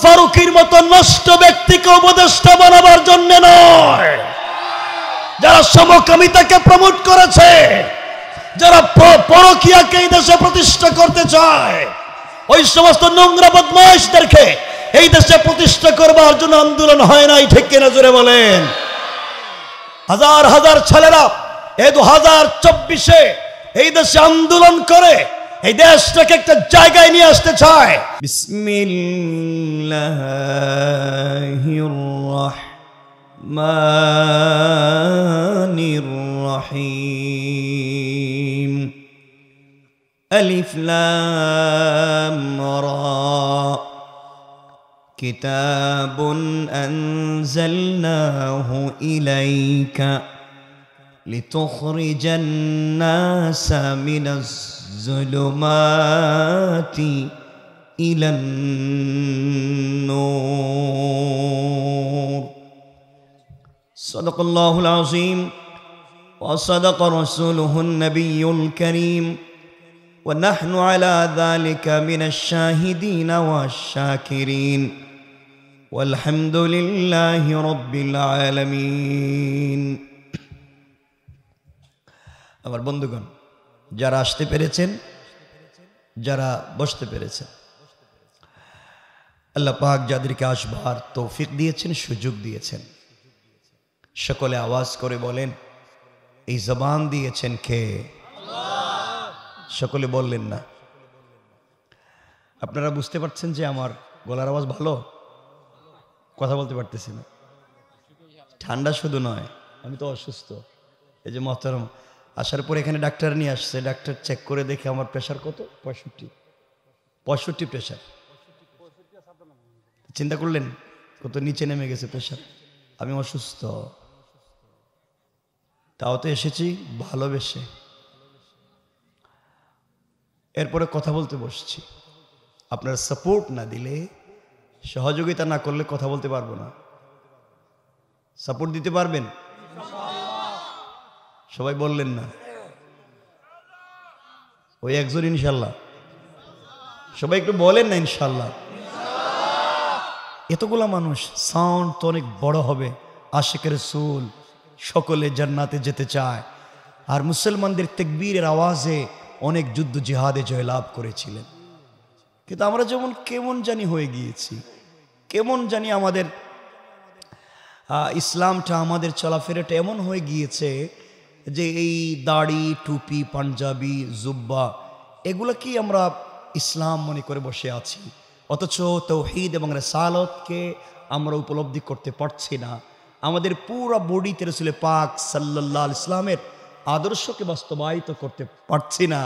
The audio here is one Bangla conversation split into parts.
ফারুকীর মতো নষ্ট ব্যক্তিকে উপদেষ্টা বানাবার জন্য নয়, যারা সমকামিতাকে প্রমোট করেছে, যারা পরকীয়াকে এই দেশে প্রতিষ্ঠা করতে চায়, ওই সমস্ত নোংরা বদমাইশদেরকে এই দেশে প্রতিষ্ঠা করবার জন্য আন্দোলন হয় নাই, ঠিক কিনা জোরে বলেন? হাজার হাজার ছেলেরা এই 2024-এ এই দেশে আন্দোলন করে এই দেশটাকে একটা জায়গায় নিয়ে আসতে চায়। বিসমিল্লাহির রহমানির রহিম। আলিফ লাম রা কিতাবুন আনজালনাহু ইলাইকা لتخرج الناس من الظلمات إلى النور صدق الله العظيم وصدق رسوله النبي الكريم ونحن على ذلك من الشاهدين والشاكرين والحمد لله رب العالمين। আমার বন্ধুগণ, যারা আসতে পেরেছেন, যারা বসতে পেরেছেন, আল্লাহ পাক যাদেরকে আসবার তৌফিক দিয়েছেন, সুযোগ দিয়েছেন, সকলে আওয়াজ করে বলেন, এই জবান দিয়েছেন কে? সকলে বললেন না। আপনারা বুঝতে পারছেন যে আমার গলার আওয়াজ ভালো, কথা বলতে পারতেছি না। ঠান্ডা শুধু নয়, আমি তো অসুস্থ। এই যে মহতারম আসার পর এখানে ডাক্তার নিয়ে আসছে, ডাক্তার চেক করে দেখে আমার প্রেশার কত, 65 প্রেশার। চিন্তা করলেন কত নিচে নেমে গেছে প্রেশার। আমি অসুস্থ, তাও তো এসেছি ভালোবেসে। এরপরে কথা বলতে বসছি। আপনার সাপোর্ট না দিলে, সহযোগিতা না করলে কথা বলতে পারবো না। সাপোর্ট দিতে পারবেন? সবাই বললেন না। ওই একজন ইনশাল্লাহ। সবাই একটু বলেন না ইনশাল্লাহ। এতগুলা মানুষ, সাউন্ড তো অনেক বড় হবে। আশিক রাসূল সকলে জান্নাতে যেতে চায়, আর মুসলমানদের তাকবীরের আওয়াজে অনেক যুদ্ধ জিহাদে জয়লাভ করেছিলেন। কিন্তু আমরা যেমন কেমন জানি হয়ে গিয়েছি, কেমন জানি আমাদের ইসলামটা, আমাদের চলাফেরাটা এমন হয়ে গিয়েছে যে এই দাড়ি, টুপি, পাঞ্জাবি, জুব্বা এগুলো কি আমরা ইসলাম মনে করে বসে আছি, অথচ তাওহীদ এবং রিসালাতকে আমরা উপলব্ধি করতে পারছি না। আমাদের পুরো বডিতে রাসূল পাক সাল্লাল্লাহু আলাইহি ইসলামের আদর্শকে বাস্তবায়িত করতে পারছি না,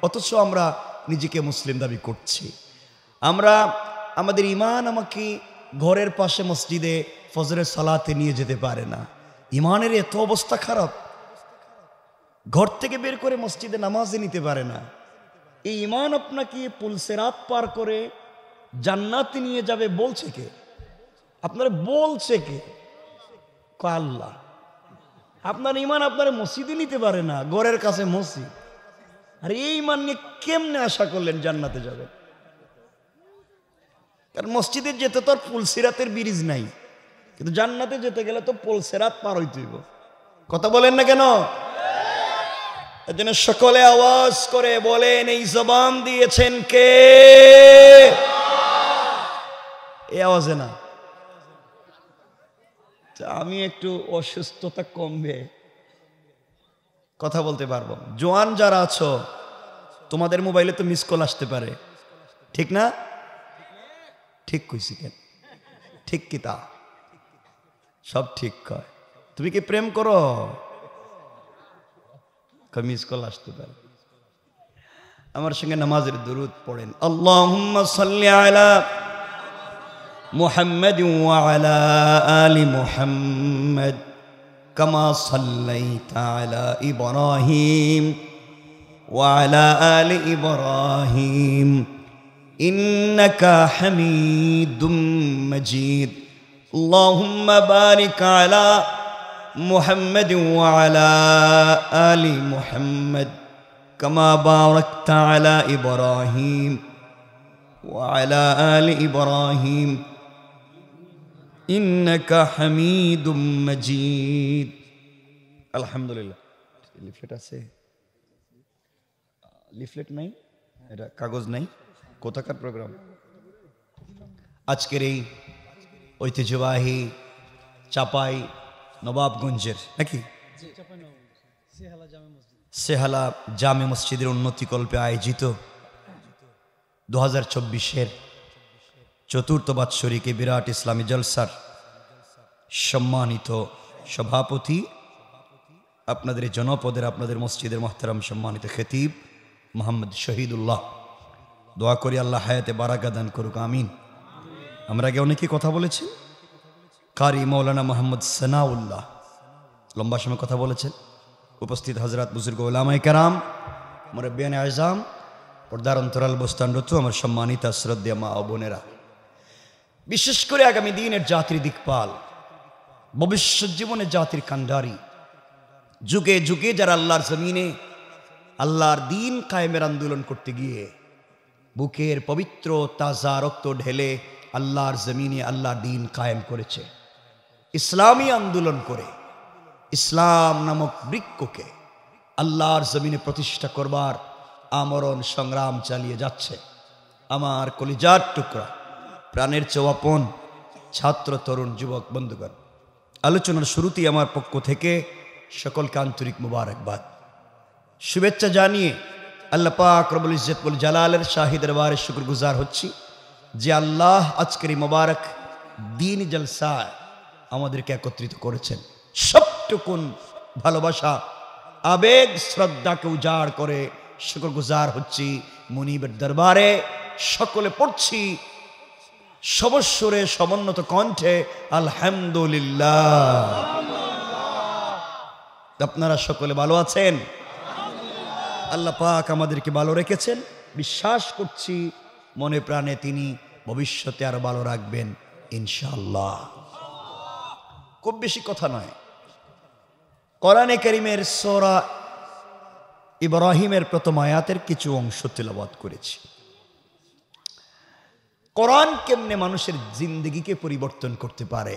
অথচ আমরা নিজেকে মুসলিম দাবি করছি। আমরা আমাদের ঈমান আমাকে ঘরের পাশে মসজিদে ফজরের সালাতে নিয়ে যেতে পারে না। ঈমানের এত অবস্থা খারাপ, ঘর থেকে বের করে মসজিদে নামাজে নিতে পারে না। এই ঈমান আপনাকে পুলসিরাত পার করে জান্নাতে নিয়ে যাবে বলছে কে? আপনারা বলছে কে? আল্লাহ। আপনার ঈমান আপনার মসজিদে নিতে পারে না, ঘরের কাছে মসজিদ। আর এই ঈমান নিয়ে কেমনে আশা করলেন জান্নাতে যাবেন? কারণ মসজিদে যেতে তো আর পুলসিরাতের ব্রিজ নাই, কিন্তু জান্নাতে যেতে গেলে তো পুলসিরাত পার হইতে হইব। কথা বলেন না কেন? এজন্য সকলে আওয়াজ করে বলেন, এই জবান দিয়েছেন কে? এই আওয়াজে না। আমি একটু অসুস্থতা কমবে, কথা বলতে পারবো। জোয়ান যারা আছো, তোমাদের মোবাইলে তো মিস কল আসতে পারে, ঠিক না? ঠিক কইছি কেন? ঠিক কি তা? সব ঠিক কয়। তুমি কি প্রেম করো? মিস কল আসতে পারে। আমার সঙ্গে নামাজের দুরূদ পড়েন। আল্লাহুম্মা সাল্লি আলা মুহাম্মাদ ওয়া আলা আলি মুহাম্মাদ কামা সাল্লাইতা আলা ইব্রাহিম ওয়া আলা আলি ইব্রাহিম ইন্নাকা হামিদুম মাজিদ। আল্লাহুম্মা বারিক আলা محمد وعلى آل محمد كما باركت على إبراهيم وعلى آل إبراهيم ইন্নাকা হামিদুম মাজিদ। আলহামদুলিল্লাহ। লিফলেট আছে? লিফলেট নাই, এটা কাগজ নাই। কোথাকার প্রোগ্রাম? আজকের এই ঐতিহ্যবাহী চাপাই নবাবগঞ্জের নাকি সেহালা জামে মসজিদের উন্নতিকল্পে আয়োজিত 2024-এর চতুর্থ বাৎসরিক বিরাট ইসলামী জলসার সম্মানিত সভাপতি, আপনাদের জনপদের আপনাদের মসজিদের মোহতারাম সম্মানিত খতিব মোহাম্মদ শহীদুল্লাহ, দোয়া করি আল্লাহ হায়াতে বারাকা দান করুক, আমিন। আমরা আগে অনেকেই কথা বলেছি। কারি মৌলানা মোহাম্মদ সানাউল্লাহ লম্বা সময় কথা বলেছেন। উপস্থিত হযরত বুজুর্গ উলামায়ে কেরাম, মুরব্বিয়ানে আযম, পর্দার অন্তরাল বস্তানরত আমার সম্মানিত শ্রদ্ধেয় মা ও বোনেরা, বিশেষ করে আগামী দিনের জাতির দিকপাল, ভবিষ্যৎ জীবনে জাতির কান্ডারি, যুগে যুগে যারা আল্লাহর জমিনে আল্লাহর দিন কায়েমের আন্দোলন করতে গিয়ে বুকের পবিত্র তাজা রক্ত ঢেলে আল্লাহর জমিনে আল্লাহর দিন কায়েম করেছে, ইসলামী আন্দোলন করে ইসলাম নামক বৃক্ষকে আল্লাহর জমিনে প্রতিষ্ঠা করবার আমরণ সংগ্রাম চালিয়ে যাচ্ছে। আমার কলিজার টুকরা, প্রাণের চৌয়াপন ছাত্র তরুণ যুবক বন্ধুগণ, আলোচনার শুরুতেই আমার পক্ষ থেকে সকলকে আন্তরিক মুবারকবাদ, শুভেচ্ছা জানিয়ে আল্লাহ পাক রব্বুল ইজ্জত ওয়াল জালালের শাহী দরবারে শুকরগুজার হচ্ছি যে আল্লাহ আজকের এই মোবারক দিন জলসায় আমাদেরকে একত্রিত করেছেন। সবটুকুন ভালোবাসা, আবেগ, শ্রদ্ধাকে উজাড় করে শুকরগুজার হচ্ছি মুনিবের দরবারে। সকলে পড়ছি সবস্বরে সমন্বিত কণ্ঠে আলহামদুলিল্লাহ। আপনারা সকলে ভালো আছেন? আল্লাহ পাক আমাদেরকে ভালো রেখেছেন, বিশ্বাস করছি মনে প্রাণে তিনি ভবিষ্যতে আরো ভালো রাখবেন ইনশাআল্লাহ। খুব বেশি কথা নয়, কোরআনে কারীমের সূরা ইব্রাহিমের প্রথম আয়াতের কিছু অংশ তেলাওয়াত করেছি। কোরআন কেমনে মানুষের জিন্দেগিকে পরিবর্তন করতে পারে,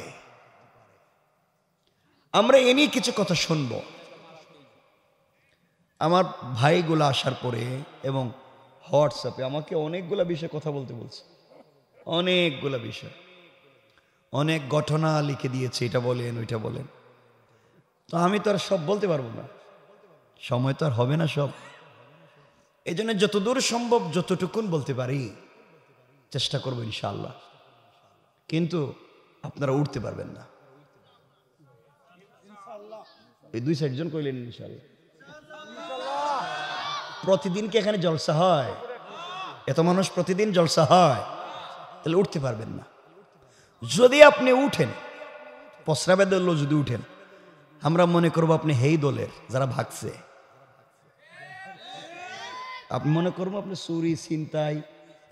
আমরা এ নিয়ে কিছু কথা শুনব। আমার ভাইগুলো আসার পরে এবং হোয়াটসঅ্যাপে আমাকে অনেকগুলো বিষয়ে কথা বলতে বলছে, অনেকগুলো বিষয়, অনেক ঘটনা লিখে দিয়েছে, এটা বলেন ওইটা বলেন। তো আমি তো আর সব বলতে পারবো না, সময় তো আর হবে না সব। এই জন্য যতদূর সম্ভব যতটুকুন বলতে পারি চেষ্টা করবো ইনশাআল্লাহ। কিন্তু আপনারা উঠতে পারবেন না, এই 2-4 জন কইলেন ইনশাআল্লাহ। প্রতিদিন কি এখানে জলসা হয়? এত মানুষ প্রতিদিন জলসা হয়? তাহলে উঠতে পারবেন না। যদি আপনি উঠেন, প্রস্রাবের দল যদি উঠেন, আমরা মনে করবো আপনি হেই দলের যারা ভাগছে। আপনি মনে করবো আপনি চুরি ছিনতাই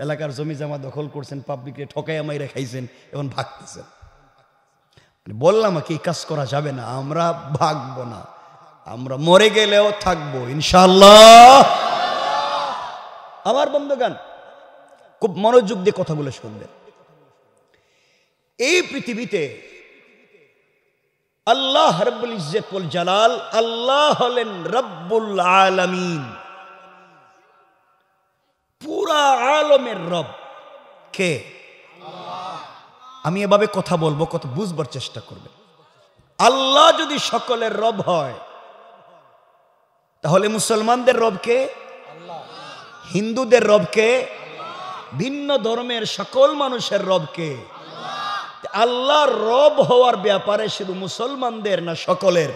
এলাকার জমি জামা দখল করছেন, পাবলিকে ঠকাইয়া মাইরা খাইছেন, এখন ভাগতেছেন। বললাম কি এই কাজ করা যাবে না, আমরা ভাগবো না, আমরা মরে গেলেও থাকবো ইনশাআল্লাহ। আমার বন্ধুগণ, খুব মনোযোগ দিয়ে কথাগুলো শুনবেন। এই পৃথিবীতে আল্লাহ রব্বুল ইজ্জত ওয়াল জালাল, আল্লাহ হলেন রব্বুল আলামিন, পুরা আলমের রব। কে? আমি এভাবে কথা বলবো, কথা বুঝবার চেষ্টা করবেন। আল্লাহ যদি সকলের রব হয়, তাহলে মুসলমানদের রব কে? হিন্দুদের রব কে? ভিন্ন ধর্মের সকল মানুষের রব কে? আল্লাহর রব হওয়ার ব্যাপারে শুধু মুসলমানদের না সকলের?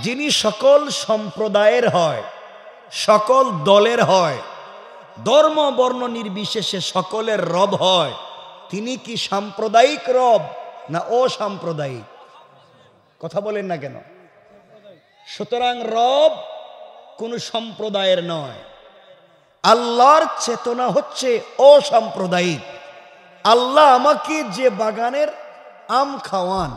যিনি সকল সম্প্রদায়ের হয়, সকল দলের হয়, ধর্ম বর্ণ নির্বিশেষে সকলের রব হয়, তিনি কি সাম্প্রদায়িক রব না অসাম্প্রদায়িক? কথা বলেন না কেন? সুতরাং রব কোন সম্প্রদায়ের নয়। আল্লাহর চেতনা হচ্ছে অসাম্প্রদায়িক। আল্লাহ আমাকে যে বাগানের আম খাওয়ান,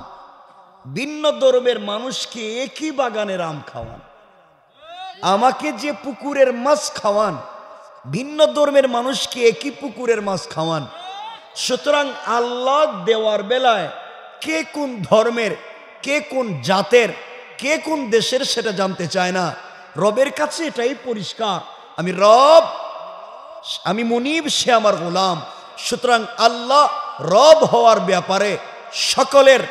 ভিন্ন ধর্মের মানুষকে একই বাগানের আম খাওয়ান। আমাকে যে পুকুরের মাছ খাওয়ান, ভিন্ন ধর্মের মানুষকে একই পুকুরের মাছ খাওয়ান। সুতরাং আল্লাহ দেওয়ার বেলায় কে কোন ধর্মের, কে কোন জাতের, কে কোন দেশের সেটা জানতে চায় না। রবের কাছে এটাই পরিষ্কার, আমি রব, আমি মুনিব, সে আমার গোলাম। সুতরাং আল্লাহ রব হওয়ার ব্যাপারে সকলের,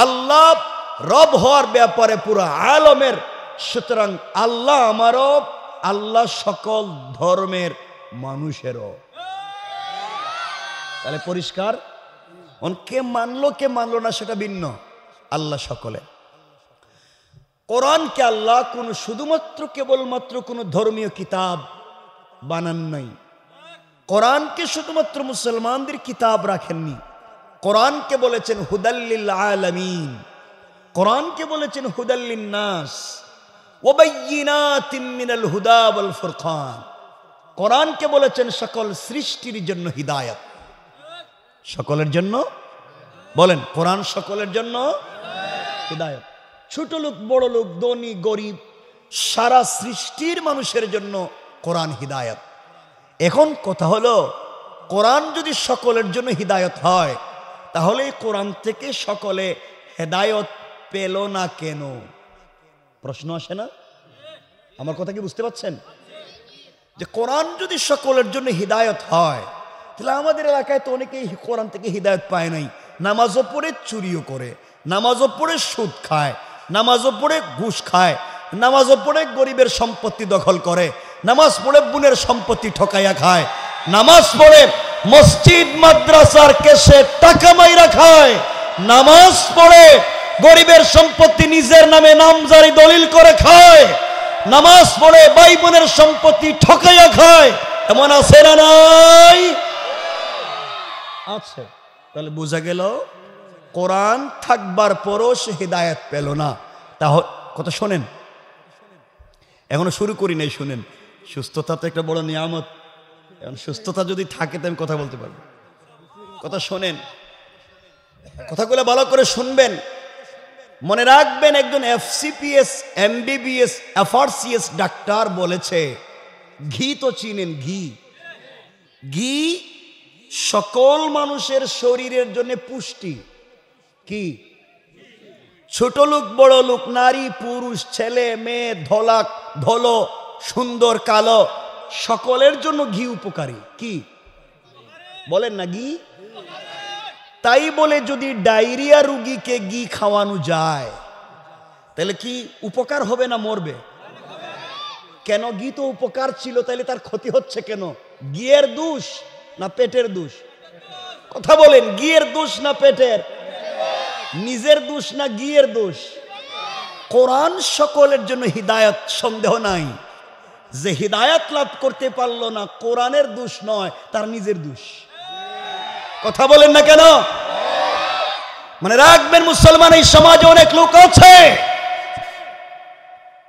আল্লাহ রব হওয়ার ব্যাপারে পুরো আলমের। সুতরাং আল্লাহ আমারও, আল্লাহ সকল ধর্মের মানুষেরও। তাহলে পরিষ্কার, কে মানলো কে মানলো না সেটা ভিন্ন, আল্লাহ সকলে। কোরআনকে আল্লাহ কোন শুধুমাত্র কেবলমাত্র কোন ধর্মীয় কিতাব বানান নাই। কোরআনকে শুধুমাত্র মুসলমানদের কিতাব রাখেননি। কোরআনকে বলেছেন হুদাল্লিল আলামিন, কোরআনকে বলেছেন হুদাল্লিন নাস ওয়া বাইয়িনাতিম মিনাল হুদা ওয়াল ফুরকান। কোরআনকে বলেছেন সকল সৃষ্টির জন্য হিদায়াত। সকলের জন্য বলেন, কোরআন সকলের জন্য হিদায়াত। ছোট লোক, বড় লোক, ধনী গরিব, সারা সৃষ্টির মানুষের জন্য কোরআন হিদায়াত। এখন কথা হলো, কোরআন যদি সকলের জন্য হিদায়ত হয়, তাহলে কোরআন থেকে সকলে হেদায়ত পেল না কেন? প্রশ্ন আসে না? আমার কথা কি বুঝতে পারছেন? যে কোরআন যদি সকলের জন্য হিদায়ত হয়, তাহলে আমাদের এলাকায় তো অনেকেই কোরআন থেকে হিদায়ত পায় নাই। নামাজও পড়ে চুরিও করে, নামাজও পড়ে সুদ খায়, নামাজও পড়ে ঘুষ খায়, নামাজও পড়ে গরিবের সম্পত্তি দখল করে, নামাজ পড়ে বোনের সম্পত্তি ঠকাইয়া খায়, নামাজ পড়ে মসজিদ মাদ্রাসার কেসে টাকা মাইরা খায়, নামাজ পড়ে গরিবের সম্পত্তি নিজের নামে নামজারি দলিল করে খায়, নামাজ পড়ে ভাই বোনের সম্পত্তি ঠকাইয়া খায়। এমন আছে না নাই? আছে। তাহলে বোঝা গেল কোরআন থাকবার পরও সে হিদায়াত পেল না। তাহলে কথা শোনেন, এখনো শুরু করি নাই, শুনেন। সুস্থতা তো একটা বড় নিয়ামত। এখন সুস্থতা যদি থাকে তো আমি কথা বলতে পারবো। কথা শোনেন, কথাগুলো ভালো করে শুনবেন, মনে রাখবেন। একজন FCPS, MBBS, FRCS ডাক্তার বলেছে, ঘি তো চিনেন, ঘি, ঘি সকল মানুষের শরীরের জন্য পুষ্টি। কি? ছোট লোক, বড় লোক, নারী পুরুষ, ছেলে মেয়ে, ধলা ধলো, সুন্দর কালো, সকলের জন্য ঘি উপকারী। কি বলেন না? ঘি। তাই বলে যদি ডায়রিয়া রোগীকে ঘি খাওয়ানো যায়, তাহলে কি উপকার হবে না মরবে? কেন? ঘি তো উপকার ছিল, তাহলে তার ক্ষতি হচ্ছে কেন? ঘিয়ের দোষ না পেটের দোষ? কথা বলেন, ঘিয়ের দোষ না পেটের? নিজের দোষ না ঘিয়ের দোষ? কোরআন সকলের জন্য হিদায়াত, সন্দেহ নাই। যে হিদায়াত লাভ করতে পারলো না, কোরআনের দোষ নয়, তার নিজের দোষ। কথা বলেন না কেন? মানে রাখবেন, মুসলমান এই সমাজে অনেক লোক আছে,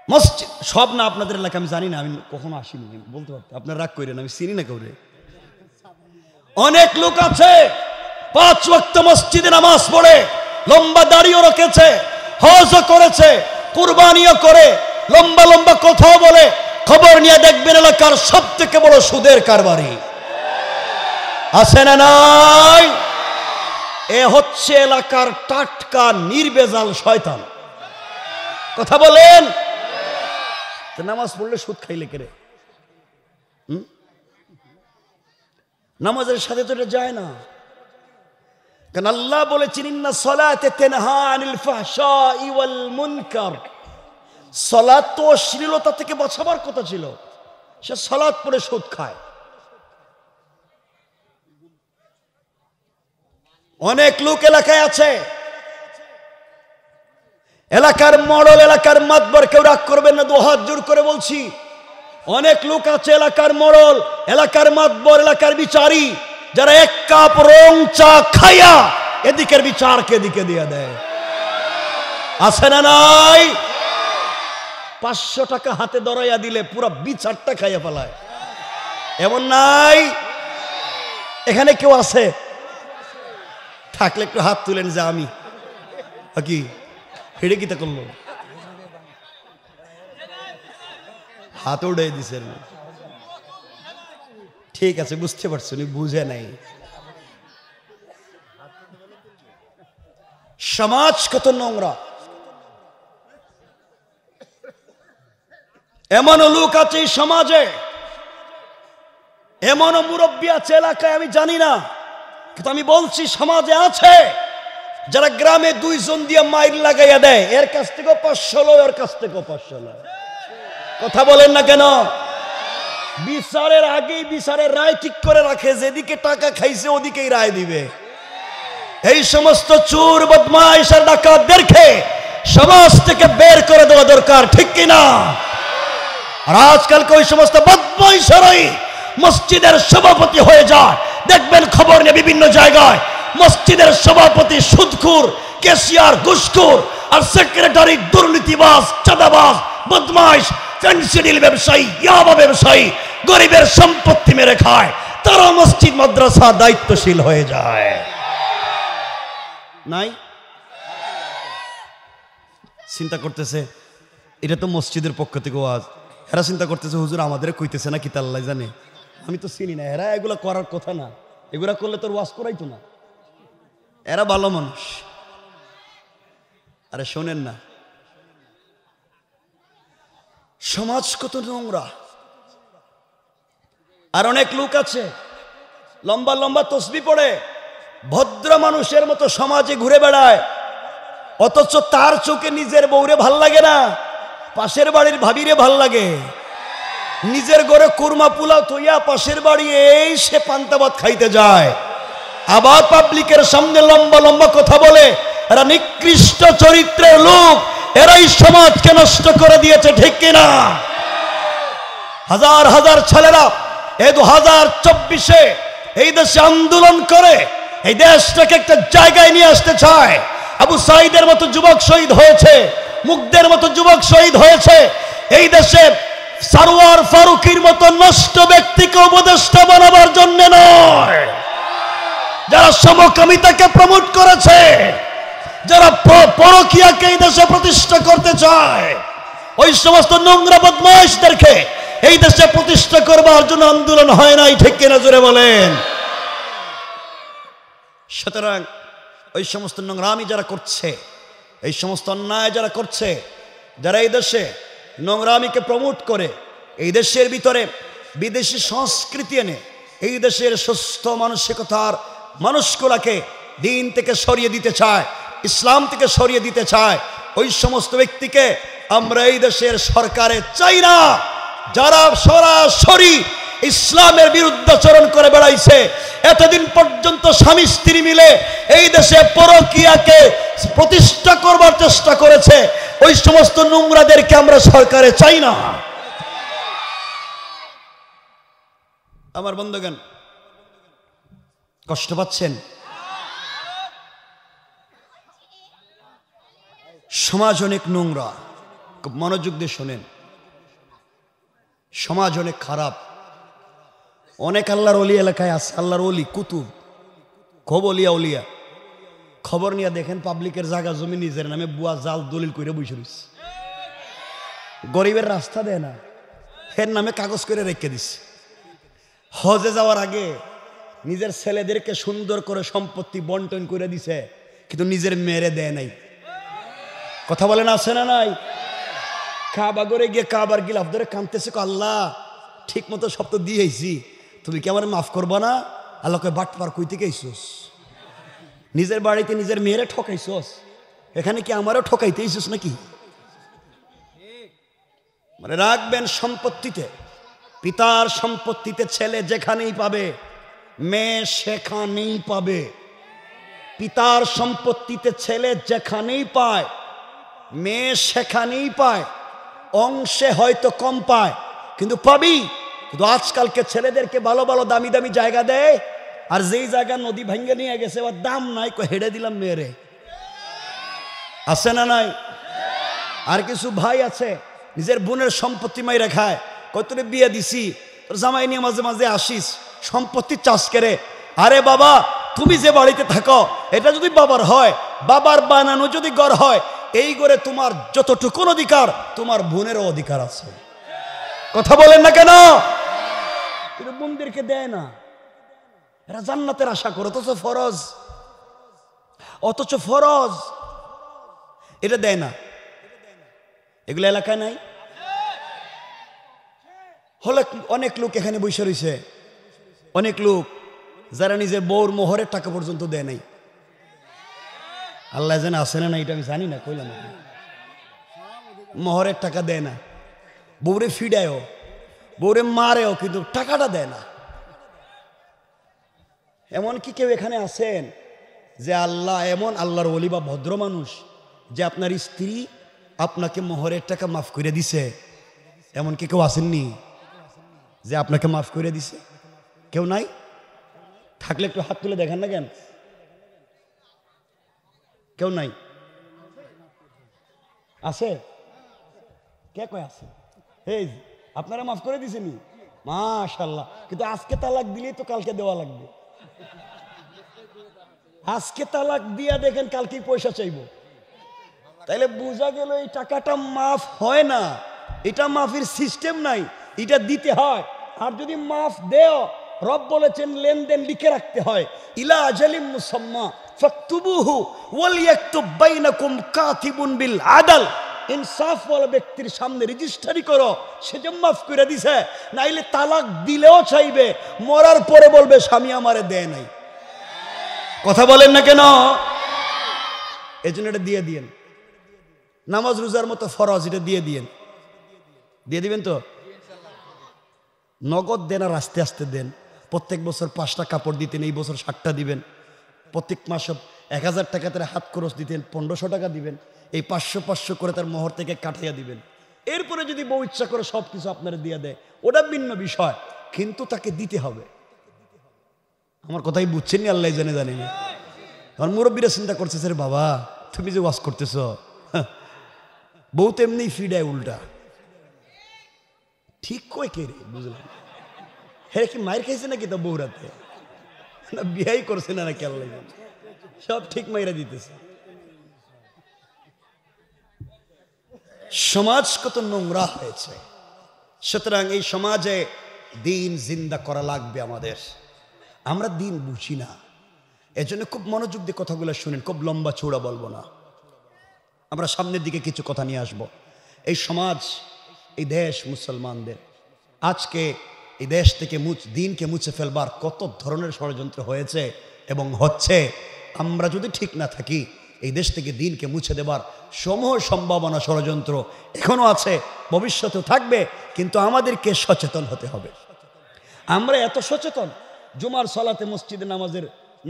মসজিদ সব না আপনাদের এলাকা আমি জানি না, আমি কখনো আসিনি, বলতে পারতাম, আপনার রাগ করেন, আমি চিনি না কাউরে। অনেক লোক আছে 5 ওয়াক্ত মসজিদে নামাজ পড়ে, লম্বা দাড়িও রেখেছে, হজও করেছে, কুরবানিও করে, লম্বা লম্বা কথাও বলে, খবর নিয়ে দেখবেন এলাকার সব থেকে বড় সুদের কারবারি। আছে না নাই? এ হচ্ছে এলাকার টাটকা নির্বেজাল শয়তান। কথা বলেন। নামাজ পড়লে সুদ খাইলে কেরে? নামাজের সাথে তো এটা যায় না। কারণ আল্লাহ বলেছেন, ইন্না সলাতে তানহা আনিল ফাহশাই ওয়াল মুনকার। সালাত তো অশ্লীলতা থেকে বাঁচাবার কথা ছিল, সে সালাত পড়ে সুদ খায়। অনেক লোক এলাকায় আছে, এলাকার মডল, এলাকার মাতবর, কেউ রাগ করবেন না, 2 হাত জোর করে বলছি। অনেক লোক আছে এলাকার মডল, এলাকার মাতবর, এলাকার বিচারী, যারা 1 কাপ রং চা খাইয়া এদিকের বিচারকে এদিকে দিয়ে দেয়। আছে না নাই? 500 টাকা হাতে ধরাইয়া দিলে পুরো বিচারটা খাইয়া ফেলায়। এমন নাই? এখানে কেউ আছে? থাকলে একটু হাত তুলেন যে আমি কি হেডে কিতা করলো, হাত উড়ে দিছেন। ঠিক আছে, বুঝতে পারছেন, বুঝে নাই। সমাজ কত নোংরা। এমনও লোক আছে এই সমাজে, এমনও মুরব্বী আছে এলাকায়, আমি জানি না, কিন্তু আমি বলছি সমাজে আছে, যারা গ্রামে 2 জন দিয়ে মাইল লাগাইয়া দেয়, এর কাছ থেকেও 500 লয়, ওর কাছ থেকেও 500 লয়। কথা বলেন না কেন? বিচারের আগেই বিচারের রায় ঠিক করে রাখে, যেদিকে টাকা খাইছে ওদিকেই রায় দিবে। এই সমস্ত চোর বদমাইশ আর ডাকাতদেরকে সমাজ থেকে বের করে দেওয়া দরকার, ঠিক কিনা? আর আজকালকে ওই সমস্ত বদমাইশরাই মসজিদের সভাপতি হয়ে যায়। দেখবেন খবর নিয়ে বিভিন্ন জায়গায় মসজিদের সভাপতি সুদখোর, ক্যাশিয়ার ঘুষখোর, আর সেক্রেটারি দুর্নীতিবাজ, চাঁদাবাজ, বদমাইশ, ফেন্সিডিল ব্যবসায়ী, ইয়াবা ব্যবসায়ী, গরিবের সম্পত্তি মেরে খায়। তারা মসজিদ মাদ্রাসা দায়িত্বশীল হয়ে যায়। নাই চিন্তা করতেছে এটা তো মসজিদের পক্ষ থেকে ওয়াজ, এরা চিন্তা করতেছে হুজুর আমাদের কইতেছে না কি তা আল্লাহ জানে, আমি তো চিনি না, এরা এগুলা করার কথা না, এগুলা করলে তোর ওয়াজ করাইতো না, এরা ভালো মানুষ। আরে শোনেন না, সমাজ কত নোংরা। আর অনেক লোক আছে লম্বা লম্বা তসবি পড়ে, ভদ্র মানুষের মতো সমাজে ঘুরে বেড়ায়, অথচ তার চোখে নিজের বউরে ভাল লাগে না, পাশের বাড়ির ভাবিরে ভাল লাগে। নিজের ঘরে কুরমা পোলাও থইয়া পাশের বাড়ি এই সে পান্তা ভাত খাইতে যায়, আবার পাবলিকের সামনে লম্বা লম্বা কথা বলে। এরা নিকৃষ্ট চরিত্রের লোক, এরাই সমাজকে নষ্ট করে দিয়েছে, ঠিক কিনা? হাজার হাজার ছেলেরা এই 2024-এ এই দেশে আন্দোলন করে এই দেশটাকে একটা জায়গায় নিয়ে আসতে চায়। আবু সাইদের মতো যুবক শহীদ হয়েছে, মুগ্ধের মতো যুবক শহীদ হয়েছে। এই দেশে সারওয়ার ফারুকির মতো নষ্ট ব্যক্তিকে উপদেষ্টা বানাবার জন্য নয়, যারা সমকামিতাকে প্রমোট করেছে, যারা পরকীয়াকে এই দেশে প্রতিষ্ঠা করতে চায়, ওই সমস্ত নোংরা বদমাইশদেরকে এই দেশে প্রতিষ্ঠা করবার জন্য আন্দোলন হয় নাই, ঠিক কিনা জোরে বলেন? সুতরাং ওই সমস্ত নোংরামি যারা করছে, এই সমস্ত অন্যায় যারা করছে, যারা এই দেশে নোংরামিকে প্রমোট করে, এই দেশের ভিতরে বিদেশি সংস্কৃতি এনে এই দেশের সুস্থ মানসিকতার মানুষগুলাকে দিন থেকে সরিয়ে দিতে চায়, ইসলাম থেকে সরিয়ে দিতে চায়, ওই সমস্ত ব্যক্তিকে আমরা এই দেশের সরকারে চাই না। যারা সরাসরি ইসলামের বিরুদ্ধাচরণ করে বেড়াইছে, এতদিন পর্যন্ত স্বামী স্ত্রী মিলে এই দেশে পরকীয়াকে প্রতিষ্ঠা করবার চেষ্টা করেছে, ওই সমস্ত নোংরাদেরকে আমরা সরকারে চাই না। আমার বন্ধুগণ, কষ্ট পাচ্ছেন? সমাজ অনেক নোংরা, খুব মনোযোগ দিয়ে শোনেন। সমাজ অনেক খারাপ। অনেক আল্লাহর ওলি এলাকায় আছে, আল্লাহর ওলি কুতুব, খুব অলিয়া উলিয়া। খবর নিয়ে দেখেন পাবলিকের জায়গা জমি নিজের নামে বুয়া জাল দলিল করে বসে রয়েছে, গরিবের রাস্তা দেয় না, এর নামে কাগজ করে রেখে দিচ্ছে। হজে যাওয়ার আগে নিজের ছেলেদেরকে সুন্দর করে সম্পত্তি বন্টন করে দিছে, কিন্তু নিজের মেরে দেয় নাই। কথা বলেন আছে না নাই? কাবা করে গিয়ে কাবার গিলাফ ধরে কাঁদতেছে, আল্লাহ ঠিক মতো সব তো দিয়েছি, তুমি কি আমার মাফ করবা না? আল্লাহকে বাটপার কই থেকে আইসোস? নিজের বাড়িতে নিজের মেয়েরে ঠকাইছোস, এখানে কি আমারও ঠকাইতে আইসোস নাকি? মানে রাখবেন, সম্পত্তিতে, পিতার সম্পত্তিতে ছেলে যেখানেই পাবে, মেয়ে সেখানেই পাবে। পিতার সম্পত্তিতে ছেলে যেখানেই পায়, মেয়ে সেখানেই পায়। অংশে হয়তো কম পায়, কিন্তু পাবি। কিন্তু আজকালকে ছেলেদেরকে ভালো ভালো দামি দামি জায়গা দেয়, আর যেই জায়গা নদী ভেঙে নিয়ে গেছে ওর দাম নাই, হেডে দিলাম মেয়েরে। আছে না নাই? আর কিছু ভাই আছে নিজের বোনের সম্পত্তি মাইরা খায়, কতরে বিয়ে দিছি, তোর জামাই নিয়ে মাঝে মাঝে আসিস, সম্পত্তি চাষ করে। আরে বাবা, তুমি যে বাড়িতে থাকো এটা যদি বাবার হয়, বাবার বানানো যদি ঘর হয়, এই ঘরে তোমার যতটুকু অধিকার তোমার বোনেরও অধিকার আছে। কথা বলেন না কেন? কিন্তু বোনদেরকে দেয় না, এরা জান্নাতের আশা করে, তো ফরজ অথচ ফরজ এটা দেয় না। এগুলো এলাকায় নাই? হলে অনেক লোক এখানে বসে রয়েছে, অনেক লোক যারা নিজের বউর মোহরের টাকা পর্যন্ত দেয় নাই। আল্লাহ যেন আসে না, এটা আমি জানি না, কইলাম মোহরের টাকা দেয় না, বউরে ফিডায়ও, বউরে মারেও, কিন্তু টাকাটা দেয় না। এমন কি কেউ এখানে আছেন যে আল্লাহ এমন আল্লাহর ওলি বা ভদ্র মানুষ যে আপনার স্ত্রী আপনাকে মোহরের টাকা মাফ করে দিছে? এমন কি কেউ আসেননি যে আপনাকে মাফ করে দিছে? কেউ নাই? থাকলে একটু হাত তুলে দেখেন না কেন? কেউ নাই? আছে? কে কয় আছে? এই আপনারা মাফ করে দিছেনি? মাশাআল্লাহ। কিন্তু আজকে তালাক দিলেই তো কালকে দেওয়া লাগবে। আজকে তালাক দিয়া দেখেন কালকে পয়সা চাইবো। তাইলে বোঝা গেল এই টাকাটা মাফ হয় না, এটা মাফের সিস্টেম নাই, এটা দিতে হয়। আর যদি মাফ দেও, রব বলেছেন লেনদেন লিখে রাখতে হয়, ইলা আজালিম মুসাম্মা ফাকতুবুহু ওয়াল ইয়াকতুব বাইনাকুম কাতিবুন বিল আদল। ইনসাফ ওয়ালা ব্যক্তির সামনে রেজিস্ট্রি করো, সে যে মাফ করে দিছে। নাইলে তালাক দিলেও চাইবে, মরার পরে বলবে স্বামী আমারে দেয় নাই। কথা বলেন না কেন? এই জন্য এটা দিয়ে দিয়েন। নামাজ রোজার মতো ফরজ, এটা দিয়ে দিয়েন। দিয়ে দিবেন তো? নগদ দেন আর আস্তে আস্তে দেন। প্রত্যেক বছর 5টা কাপড় দিতেন, এই বছর 7টা দিবেন। প্রত্যেক মাসে 1000 টাকা তার হাত খরচ দিতেন, 1500 টাকা দিবেন। এই 500 করে তার মোহর থেকে কাটাইয়া দিবেন। এরপরে যদি বউ ইচ্ছা করে সবকিছু আপনারা দিয়ে দেয়, ওটা ভিন্ন বিষয়, কিন্তু তাকে দিতে হবে। আমার কথাই বুঝছেন নি? আল্লাহ জানে, জানি না। আমার মুরব্বীরা চিন্তা করছে, স্যার বাবা তুমি যে ওয়াজ করতেছ, বউ তো এমনি ফিডায় উল্টা। ঠিক কই কে রে? বুঝলাম। হ্যাঁ, কি মায়ের খাইছে নাকি তো বউরাতে? না বিয়াই করছে না নাকি? আল্লাহ সব ঠিক মাইরা দিতেছে। সমাজ কত নোংরা হয়েছে। সুতরাং এই সমাজে দিন জিন্দা করা লাগবে আমাদের। আমরা দিন বুঝি না, এজন্য খুব মনোযোগ দিয়ে কথাগুলো শুনেন। খুব লম্বা চৌড়া বলবো না, আমরা সামনের দিকে কিছু কথা নিয়ে আসব। এই সমাজ, এই দেশ মুসলমানদের, আজকে এই দেশ থেকে দিনকে মুছে ফেলবার কত ধরনের ষড়যন্ত্র হয়েছে এবং হচ্ছে। আমরা যদি ঠিক না থাকি, এই দেশ থেকে দিনকে মুছে দেবার সমূহ সম্ভাবনা, ষড়যন্ত্র এখনো আছে, ভবিষ্যতেও থাকবে। কিন্তু আমাদেরকে সচেতন হতে হবে। আমরা এত সচেতন, জুমার সালাতে মসজিদে